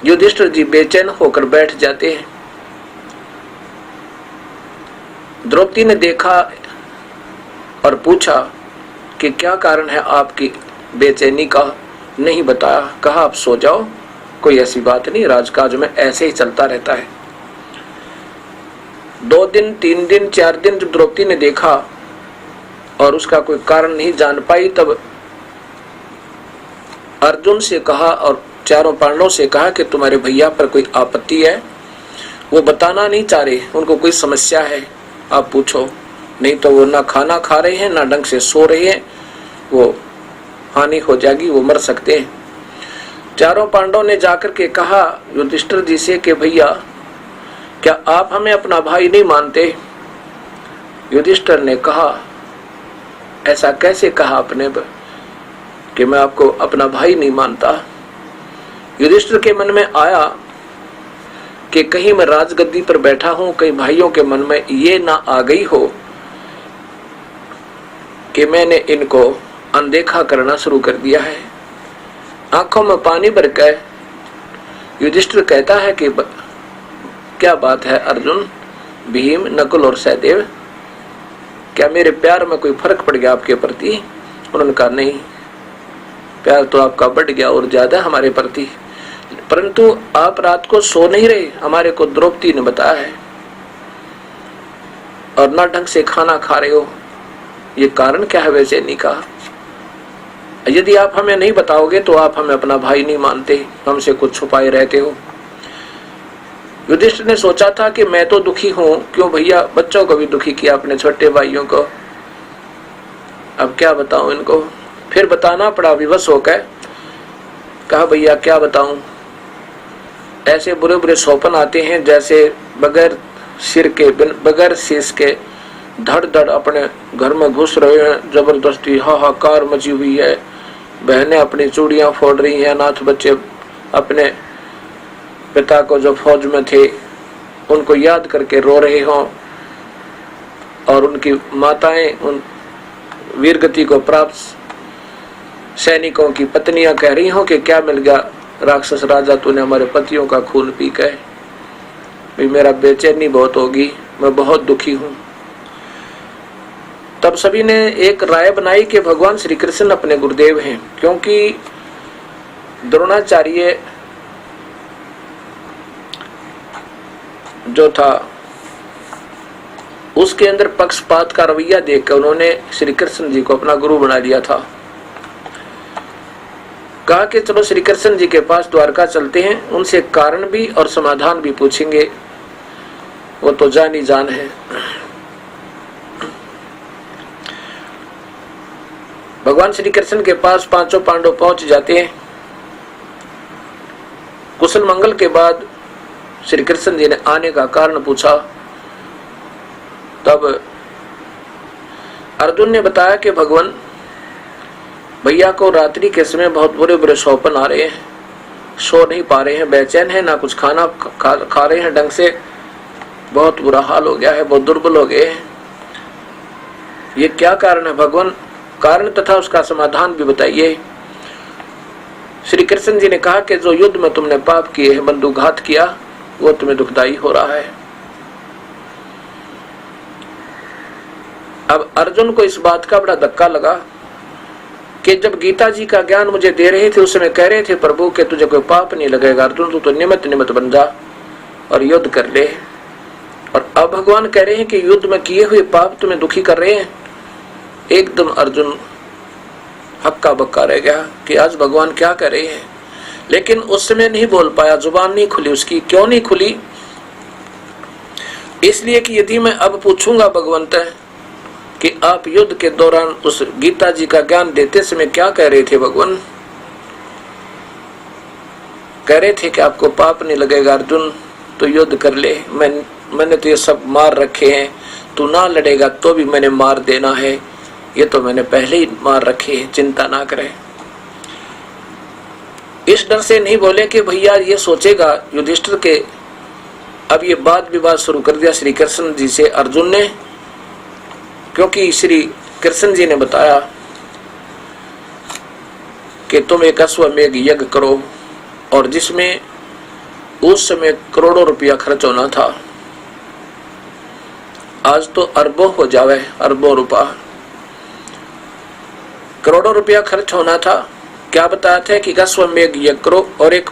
युधिष्ठिर जी बेचैन होकर बैठ जाते हैं। द्रौपदी ने देखा और पूछा कि क्या कारण है आपकी बेचैनी का। नहीं बताया, कहा आप सो जाओ, कोई ऐसी बात नहीं, राजकाज में ऐसे ही चलता रहता है। 2 दिन 3 दिन 4 दिन जब द्रौपदी ने देखा और उसका कोई कारण नहीं जान पाई, तब अर्जुन से कहा और चारों पांडवों से कहा कि तुम्हारे भैया पर कोई आपत्ति है, वो बताना नहीं चाह रहे, उनको कोई समस्या है, आप पूछो, नहीं तो वो ना खाना खा रहे हैं ना ढंग से सो रहे हैं, वो हानि हो जाएगी, वो मर सकते हैं। चारों पांडवों ने जाकर के कहा युधिष्ठिर जी से कि भैया क्या आप हमें अपना भाई नहीं मानते। युधिष्ठिर ने कहा ऐसा कैसे कहा आपने कि मैं आपको अपना भाई नहीं मानता। युधिष्ठिर के मन में आया कि कहीं मैं राजगद्दी पर बैठा हूं, कहीं भाइयों के मन में ये ना आ गई हो कि मैंने इनको अनदेखा करना शुरू कर दिया है। आंखों में पानी भर कर युधिष्ठिर कहता है कि क्या बात है अर्जुन, भीम, नकुल और सहदेव, क्या मेरे प्यार में कोई फर्क पड़ गया आपके प्रति। उन्होंने कहा नहीं, प्यार तो आपका बढ़ गया और ज्यादा हमारे प्रति, परंतु आप रात को सो नहीं रहे, हमारे को द्रौपदी ने बताया है, और ना ढंग से खाना खा रहे हो, ये कारण क्या है बेचैनी का। यदि आप हमें नहीं बताओगे तो आप हमें अपना भाई नहीं मानते, हमसे कुछ छुपाए रहते हो। युधिष्ठिर ने सोचा था कि मैं तो दुखी हूं, क्यों भैया, बच्चों को भी दुखी किया अपने छोटे भाइयों को, अब क्या बताऊं इनको। फिर बताना पड़ा विवश होकर, कहा भैया क्या बताऊं, ऐसे बुरे बुरे स्वप्न आते हैं जैसे बगैर सिर के बगैर शीश के धड़ धड़ अपने घर में घुस रहे हैं, जबरदस्ती हाहाकार मची हुई है, बहनें अपनी चूड़ियां फोड़ रही हैं, अनाथ बच्चे अपने पिता को जो फौज में थे उनको याद करके रो रहे हों, और उनकी माताएं उन वीरगति को प्राप्त सैनिकों की पत्नियां कह रही हों कि क्या मिल गया राक्षस राजा, तूने हमारे पतियों का खून पी के, भी मेरा बेचैनी बहुत होगी, मैं बहुत दुखी हूं। तब सभी ने एक राय बनाई कि भगवान श्री कृष्ण अपने गुरुदेव हैं, क्योंकि द्रोणाचार्य जो था उसके अंदर पक्षपात का रवैया देखकर उन्होंने श्री कृष्ण जी को अपना गुरु बना लिया था। कहा कि चलो श्री कृष्ण जी के पास द्वारका चलते हैं, उनसे कारण भी और समाधान भी पूछेंगे, वो तो जान ही जान है। भगवान श्री कृष्ण के पास पांचों पांडव पहुंच जाते हैं। कुशल मंगल के बाद श्री कृष्ण जी ने आने का कारण पूछा, तब अर्जुन ने बताया कि भगवान भैया को रात्रि के समय बहुत बुरे बुरे सौपन आ रहे हैं, सो नहीं पा रहे हैं, बेचैन है, ना कुछ खाना खा रहे हैं ढंग से, बहुत बुरा हाल हो गया है, बहुत दुर्बल हो गए हैं। ये क्या कारण है भगवान? कारण तथा उसका समाधान भी बताइए। श्री कृष्ण जी ने कहा कि जो युद्ध में तुमने पाप किए हैं, बंधुघात किया, वो तुम्हें दुखदाई हो रहा है। अब अर्जुन को इस बात का बड़ा धक्का लगा कि जब गीता जी का ज्ञान मुझे दे रहे थे उस समय कह रहे थे प्रभु के तुझे कोई पाप नहीं लगेगा अर्जुन, तू तो निमित्त बन जा और युद्ध कर ले। और अब भगवान कह रहे हैं कि युद्ध में किए हुए पाप तुम्हें दुखी कर रहे हैं। एकदम अर्जुन हक्का बक्का रह गया कि आज भगवान क्या कर रहे हैं, लेकिन उस समय नहीं बोल पाया, जुबान नहीं खुली उसकी। क्यों नहीं खुली? इसलिए कि यदि मैं अब पूछूंगा भगवंत कि आप युद्ध के दौरान उस गीता जी का ज्ञान देते समय क्या कह रहे थे भगवान? कह रहे थे कि आपको पाप नहीं लगेगा अर्जुन, तो युद्ध कर ले, मैंने तो ये सब मार रखे हैं, तू ना लड़ेगा तो भी मैंने मार देना है, ये तो मैंने पहले ही मार रखे हैं, चिंता ना करें। इस डर से नहीं बोले कि भैया ये सोचेगा युधिष्ठिर के। अब ये बात विवाद शुरू कर दिया श्री कृष्ण जी से अर्जुन ने, क्योंकि श्री कृष्ण जी ने बताया कि तुम एक अश्वमेध यज्ञ करो, और जिसमें उस समय करोड़ों रुपया खर्च होना था, आज तो अरबों हो जावे, अरबों रुपया, करोड़ों रुपया खर्च होना था। क्या बताया था कि अश्वमेध यज्ञ करो और एक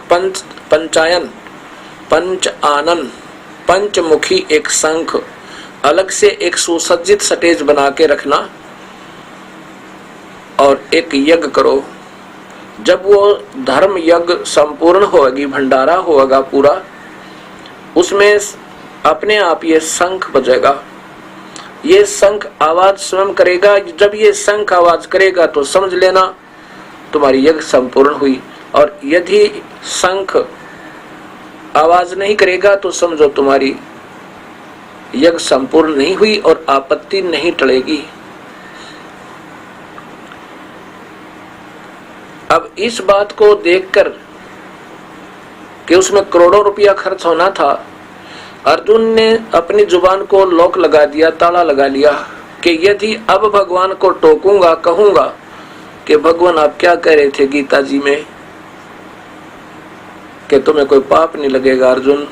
पंचायन, पंच आनन, पंचमुखी एक शंख, अलग से एक सुसज्जित स्टेज बना के रखना और एक यज्ञ करो। जब वो धर्म यज्ञ संपूर्ण होगी, भंडारा होगा पूरा, उसमें अपने आप ये शंख बजेगा। ये शंख आवाज स्वयं करेगा। जब ये शंख आवाज करेगा तो समझ लेना तुम्हारी यज्ञ संपूर्ण हुई, और यदि शंख आवाज नहीं करेगा तो समझो तुम्हारी यज्ञ संपूर्ण नहीं हुई और आपत्ति नहीं टलेगी। अब इस बात को देखकर कि उसमें करोड़ों रुपया खर्च होना था, अर्जुन ने अपनी जुबान को लॉक लगा दिया, ताला लगा लिया कि यदि अब भगवान को टोकूंगा, कहूंगा कि भगवान आप क्या कह रहे थे गीता जी में कि तुम्हें कोई पाप नहीं लगेगा अर्जुन,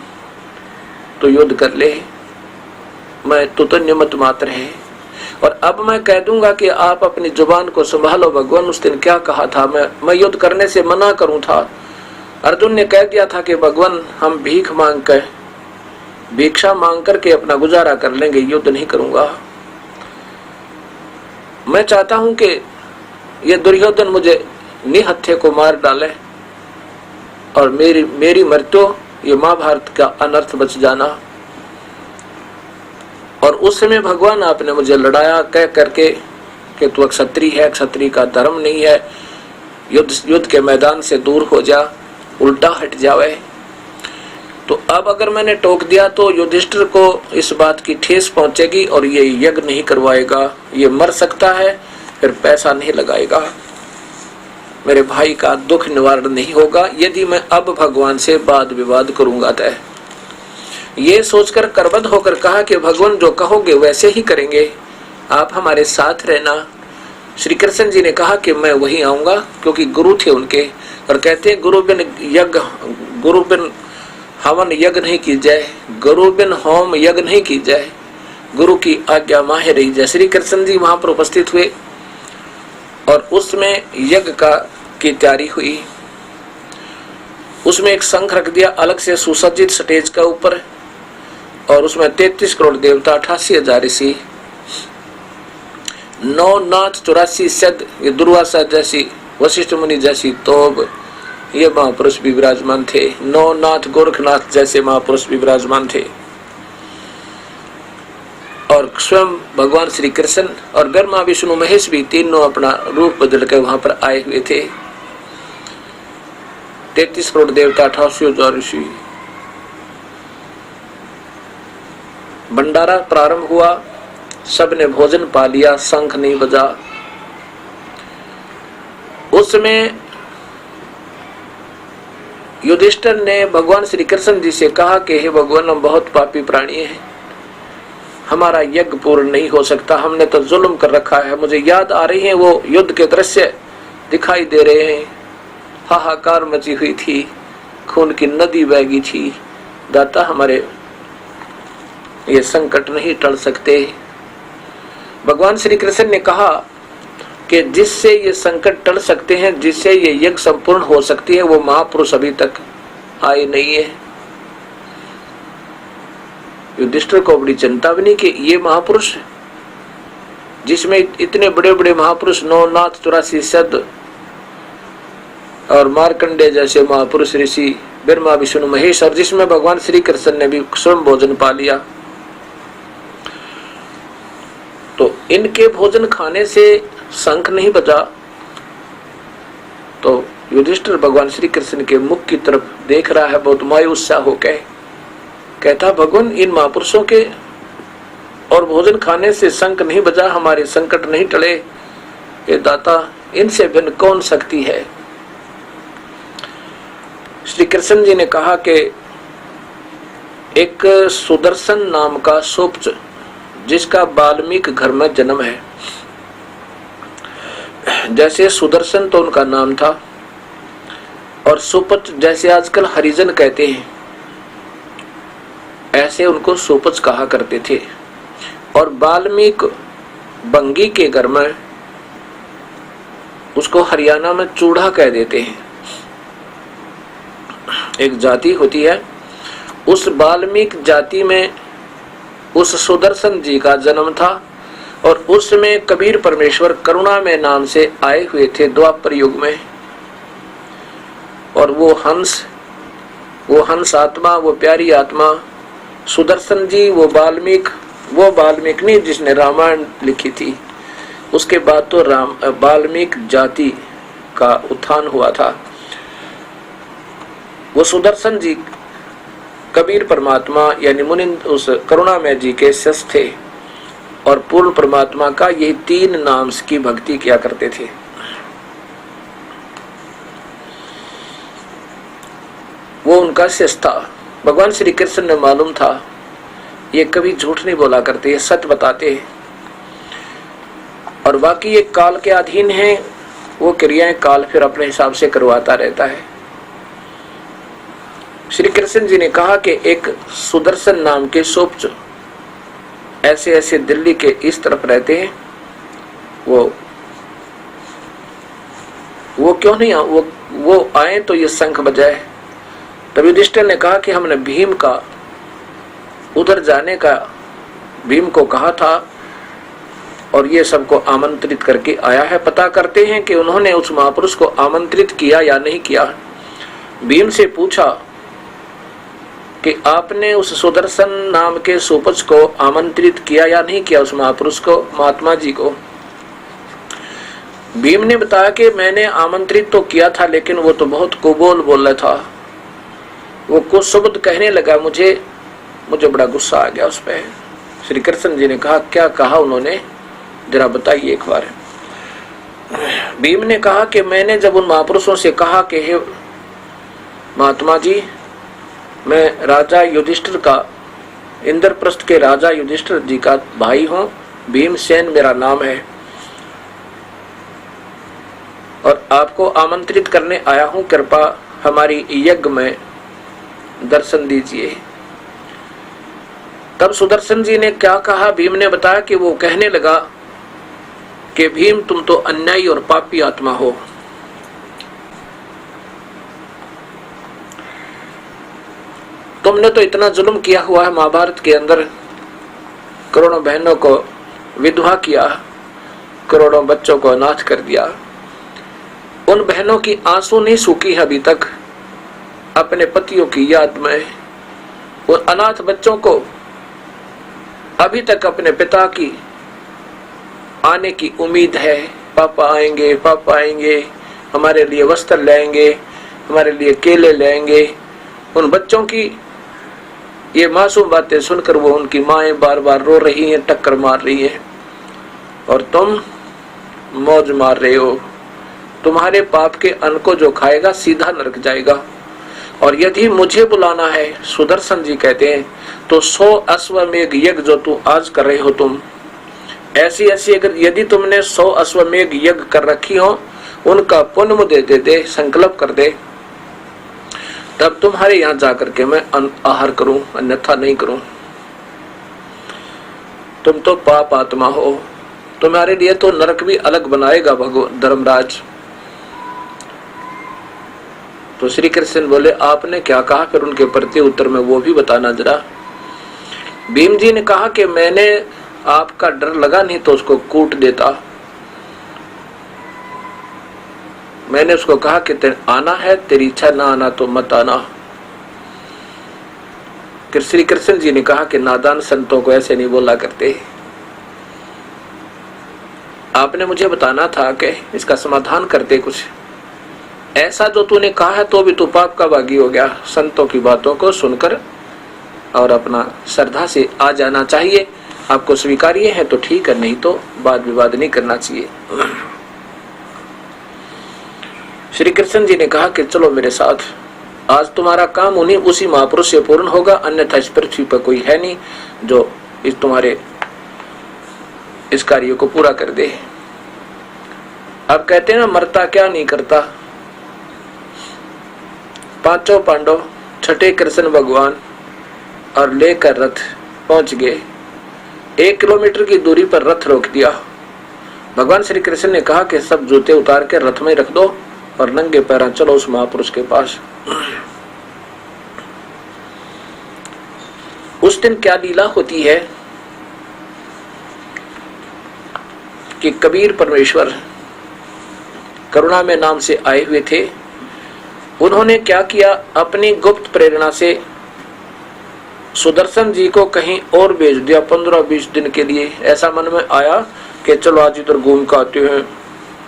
तो युद्ध कर ले, मैं तो निमित्त मात्र है। और अब मैं कह दूंगा कि आप अपनी जुबान को संभालो, भगवान उस दिन क्या कहा था, मैं युद्ध करने से मना करूं था। अर्जुन ने कह दिया था कि भगवान हम भिक्षा मांग करके अपना गुजारा कर लेंगे, युद्ध नहीं करूंगा। मैं चाहता हूं कि ये दुर्योधन मुझे निहत्थे को मार डाले और मेरी मृत्यु, ये महाभारत का अनर्थ बच जाना। और उस समय भगवान आपने मुझे लड़ाया कह करके कि तू क्षत्रिय है, क्षत्रिय का धर्म नहीं है, युद्ध के मैदान से दूर हो जा, उल्टा हट जावे। तो अब अगर मैंने टोक दिया तो युधिष्ठिर को इस बात की ठेस पहुंचेगी और ये यज्ञ नहीं करवाएगा, ये मर सकता है, फिर पैसा नहीं लगाएगा, मेरे भाई का दुख निवारण नहीं होगा यदि मैं अब भगवान से वाद विवाद करूंगा। तय ये सोचकर करबद्ध होकर कहा कि भगवान जो कहोगे वैसे ही करेंगे, आप हमारे साथ रहना। श्री कृष्ण जी ने कहा कि मैं वहीं आऊंगा, क्योंकि गुरु थे उनके, और कहते गुरु बिन हवन यज्ञ नहीं की जाए, गुरु बिन होम यज्ञ नहीं की जाए, गुरु की आज्ञा माहे रही जाए। श्री कृष्ण जी वहां पर उपस्थित हुए और उसमें यज्ञ की तैयारी हुई। उसमें एक शंख रख दिया अलग से सुसज्जित स्टेज का ऊपर, और उसमें 33 करोड़ देवता, 88,000 ऋषि, 9 नाथ 84 सिद्ध, ये दुर्वासा जैसी, वशिष्ठ मुनि जैसी तोब, ये महापुरुष भी विराजमान थे। 9 नाथ गोरखनाथ जैसे महापुरुष भी विराजमान थे। और स्वयं भगवान श्री कृष्ण और ब्रह्मा विष्णु महेश भी तीनों अपना रूप बदल कर वहां पर आए हुए थे। 33 करोड़ देवता, 88,000 ऋषि। भंडारा प्रारंभ हुआ, सबने भोजन पा लिया, शंख नहीं बजा। उसमें युधिष्ठिर ने भगवान श्री कृष्ण जी से कहा कि हे भगवान, हम बहुत पापी प्राणी हैं, हमारा यज्ञ पूर्ण नहीं हो सकता, हमने तो जुल्म कर रखा है। मुझे याद आ रही है वो युद्ध के दृश्य दिखाई दे रहे हैं, हाहाकार मची हुई थी, खून की नदी बहगी थी। दाता, हमारे ये संकट नहीं टल सकते। भगवान श्री कृष्ण ने कहा कि जिससे ये संकट टल सकते हैं, जिससे ये यज्ञ संपूर्ण हो सकती है, वो महापुरुष अभी तक आए नहीं है। युधिष्ठिर को बड़ी चिंता बनी कि ये महापुरुष जिसमें इतने बड़े बड़े महापुरुष, नौनाथ 84 सद और मार्कंडे जैसे महापुरुष ऋषि, ब्रह्मा विष्णु महेश, और जिसमें भगवान श्री कृष्ण ने भी स्वयं भोजन पा लिया, तो इनके भोजन खाने से शंख नहीं बजा। तो युधिष्ठिर भगवान श्री कृष्ण के मुख की तरफ देख रहा है बहुत मायूस सा होकर, कहता, भगवान, इन महापुरुषों के और भोजन खाने से शंख नहीं बजा, हमारे संकट नहीं टले। ये दाता, इनसे भिन्न कौन शक्ति है? श्री कृष्ण जी ने कहा कि एक सुदर्शन नाम का सोपच, जिसका वाल्मीकि घर में जन्म है, जैसे सुदर्शन तो उनका नाम था, और सुपच जैसे आजकल हरिजन कहते हैं, ऐसे उनको सुपच कहा करते थे। और वाल्मीकि बंगी के घर में, उसको हरियाणा में चूड़ा कह देते हैं, एक जाति होती है, उस वाल्मीकि जाति में उस सुदर्शन जी का जन्म था। और उसमें कबीर परमेश्वर करुणा में नाम से आए हुए थे द्वापर युग में। और वो हंस आत्मा, वो प्यारी आत्मा सुदर्शन जी, वो वाल्मीकि नहीं जिसने रामायण लिखी थी, उसके बाद तो वाल्मीकि जाति का उत्थान हुआ था। वो सुदर्शन जी कबीर परमात्मा यानी मुनिंद उस करुणामय जी के शिष्य थे, और पूर्ण परमात्मा का ये 3 नाम की भक्ति किया करते थे। वो उनका शिष्य था। भगवान श्री कृष्ण ने मालूम था ये कभी झूठ नहीं बोला करते, ये सच बताते हैं, और बाकी ये काल के अधीन है, वो क्रियाएं काल फिर अपने हिसाब से करवाता रहता है। श्री कृष्ण जी ने कहा कि एक सुदर्शन नाम के सोपच ऐसे ऐसे दिल्ली के इस तरफ रहते हैं, वो क्यों नहीं वो आए तो ये शंख बजाए। तब युधिष्ठिर ने कहा कि हमने भीम का उधर जाने का भीम को कहा था, और ये सबको आमंत्रित करके आया है। पता करते हैं कि उन्होंने उस महापुरुष को आमंत्रित किया या नहीं किया। भीम से पूछा कि आपने उस सुदर्शन नाम के सोपच को आमंत्रित किया या नहीं किया, उस महापुरुष को, महात्मा जी को। भीम ने बताया कि मैंने आमंत्रित तो किया था, लेकिन वो तो बहुत कुबोल बोल रहा था, वो कुछ शब्द कहने लगा, मुझे बड़ा गुस्सा आ गया उस पर। श्री कृष्ण जी ने कहा, क्या कहा उन्होंने, जरा बताइए एक बार। भीम ने कहा कि मैंने जब उन महापुरुषों से कहा कि हे महात्मा जी, मैं राजा युधिष्ठिर का, इंद्रप्रस्थ के राजा युधिष्ठिर जी का भाई हूँ, भीमसेन मेरा नाम है, और आपको आमंत्रित करने आया हूँ, कृपा हमारी यज्ञ में दर्शन दीजिए। तब सुदर्शन जी ने क्या कहा, भीम ने बताया कि वो कहने लगा कि भीम, तुम तो अन्यायी और पापी आत्मा हो। तुमने तो इतना जुल्म किया हुआ है, महाभारत के अंदर करोड़ों बहनों को विधवा किया, करोड़ों बच्चों को अनाथ कर दिया। उन बहनों की आंसू नहीं सूखी है अभी तक अपने पतियों की याद में। उन अनाथ बच्चों को अभी तक अपने पिता की आने की उम्मीद है, पापा आएंगे, हमारे लिए वस्त्र लाएंगे, हमारे लिए केले लाएंगे। उन बच्चों की ये मासूम बातें सुनकर वो उनकी माएं बार बार रो रही हैं, टक्कर मार रही हैं, और तुम मौज मार रहे हो, तुम्हारे पाप के अन्न को जो खाएगा सीधा नरक जाएगा। और यदि मुझे बुलाना है, सुदर्शन जी कहते हैं, तो 100 अश्वमेघ यज्ञ जो तू आज कर रहे हो तुम, ऐसी ऐसी अगर यदि तुमने 100 अश्वमेघ यज्ञ कर रखी हो, उनका पुण्य मुझे दे दे, संकल्प कर दे, तब तुम्हारे यहाँ जाकर के मैं आहार करूं, अन्यथा नहीं करूं। तुम तो पाप आत्मा हो, तुम्हारे लिए तो नरक भी अलग बनाएगा भगवान धर्मराज। तो श्री कृष्ण बोले आपने क्या कहा, फिर उनके प्रति उत्तर में वो भी बताना जरा। भीम जी ने कहा कि मैंने आपका डर लगा नहीं तो उसको कूट देता। मैंने उसको कहा कि आना है, तेरी इच्छा ना आना तो मत आना। श्री कृष्ण जी ने कहा कि नादान संतों को ऐसे नहीं बोला करते, आपने मुझे बताना था कि इसका समाधान करते कुछ। ऐसा जो तूने कहा है तो भी तू पाप का भागी हो गया। संतों की बातों को सुनकर और अपना श्रद्धा से आ जाना चाहिए। आपको स्वीकार्य है तो ठीक है, नहीं तो वाद विवाद नहीं करना चाहिए। श्री कृष्ण जी ने कहा कि चलो मेरे साथ, आज तुम्हारा काम उन्हीं उसी महापुरुष से पूर्ण होगा, अन्यथा इस पृथ्वी पर कोई है नहीं जो इस तुम्हारे इस कार्य को पूरा कर दे। अब कहते हैं ना, मरता क्या नहीं करता। पांचों पांडव, छठे कृष्ण भगवान और लेकर रथ पहुंच गए। 1 किलोमीटर की दूरी पर रथ रोक दिया। भगवान श्री कृष्ण ने कहा कि सब जूते उतार के रथ में रख दो और नंगे पैर चलो उस महापुरुष के पास। उस दिन क्या लीला होती है कि कबीर परमेश्वर करुणा में नाम से आए हुए थे। उन्होंने क्या किया, अपनी गुप्त प्रेरणा से सुदर्शन जी को कहीं और भेज दिया 15-20 दिन के लिए। ऐसा मन में आया कि चलो आज इधर घूम के आते हैं,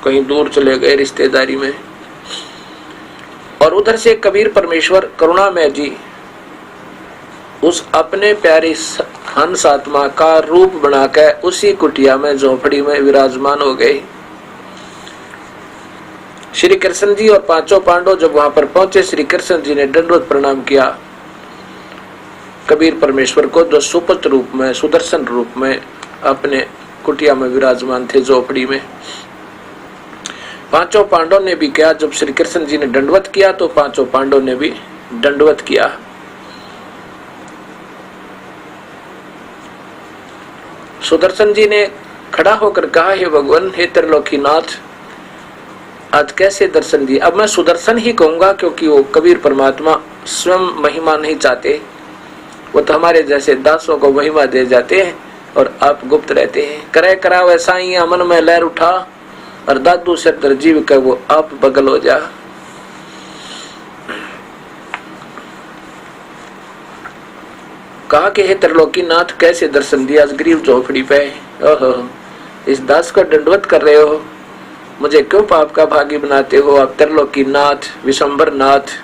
कहीं दूर चले गए रिश्तेदारी में। और उधर से कबीर परमेश्वर करुणामय जी उस अपने प्यारे हंस आत्मा का रूप बनाकर उसी कुटिया में झोपड़ी में विराजमान हो गए। श्री कृष्ण जी और पांचों पांडव जब वहां पर पहुंचे, श्री कृष्ण जी ने दंडवत प्रणाम किया कबीर परमेश्वर को, जो सुपत रूप में, सुदर्शन रूप में अपने कुटिया में विराजमान थे झोपड़ी में। पांचों पांडव ने भी किया। जब श्री कृष्ण जी ने दंडवत किया तो पांचों पांडव ने भी दंडवत किया। सुदर्शन जी ने खड़ा होकर कहा, हे भगवान, हे त्रिलोकीनाथ, आज कैसे दर्शन दिए। अब मैं सुदर्शन ही कहूंगा क्योंकि वो कबीर परमात्मा स्वयं महिमा नहीं चाहते, वो तो हमारे जैसे दासों को महिमा दे जाते हैं और आप गुप्त रहते हैं। करे करा वैसा ही अमन में लहर उठा और दादू से जीव का वो आप बगल हो जा। कहा कि हे त्रिलोकीनाथ, कैसे दर्शन दिया आज गरीब झोपड़ी पे। ओहो, इस दास को दंडवत कर रहे हो, मुझे क्यों पाप का भागी बनाते हो। आप त्रिलोकीनाथ, विशंबर नाथ,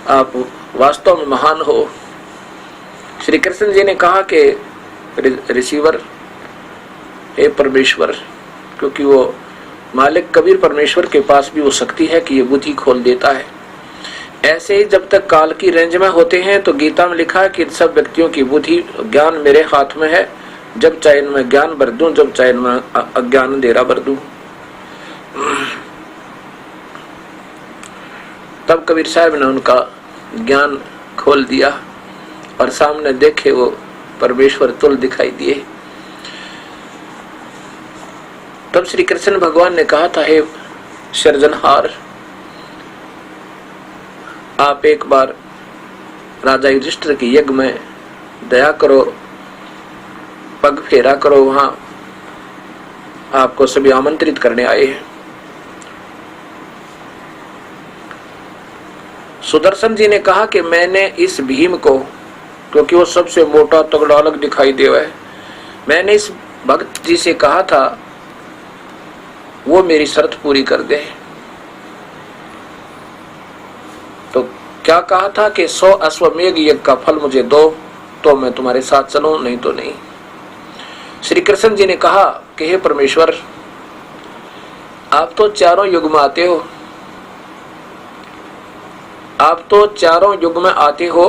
आप वास्तव में महान हो। श्री कृष्ण जी ने कहा कि रिसीवर, हे परमेश्वर, क्योंकि वो मालिक कबीर परमेश्वर के पास भी वो शक्ति है कि ये बुद्धि खोल देता है। ऐसे ही जब तक काल की रेंज में होते हैं तो गीता में लिखा है कि सब व्यक्तियों की बुद्धि ज्ञान मेरे हाथ में है, जब चाहे इनमें ज्ञान भर दूं, जब चाहे इनमें अज्ञान अंधेरा भर दूं। तब कबीर साहब ने उनका ज्ञान खोल दिया और सामने देखे वो परमेश्वर तुल दिखाई दिए। तब श्री कृष्ण भगवान ने कहा था, हे सृजनहार, आप एक बार राजा युधिष्ठिर के यज्ञ में दया करो, पग फेरा करो, वहां आपको सभी आमंत्रित करने आए हैं। सुदर्शन जी ने कहा कि मैंने इस भीम को, क्योंकि वो सबसे मोटा तगड़ा अलग दिखाई दे रहा है, मैंने इस भक्त जी से कहा था वो मेरी शर्त पूरी कर दे। तो क्या कहा था कि 100 अश्वमेघ यज्ञ का फल मुझे दो तो मैं तुम्हारे साथ चलूं, नहीं तो नहीं। श्री कृष्ण जी ने कहा कि हे परमेश्वर, आप तो चारों युग में आते हो, आप तो चारों युग में आते हो,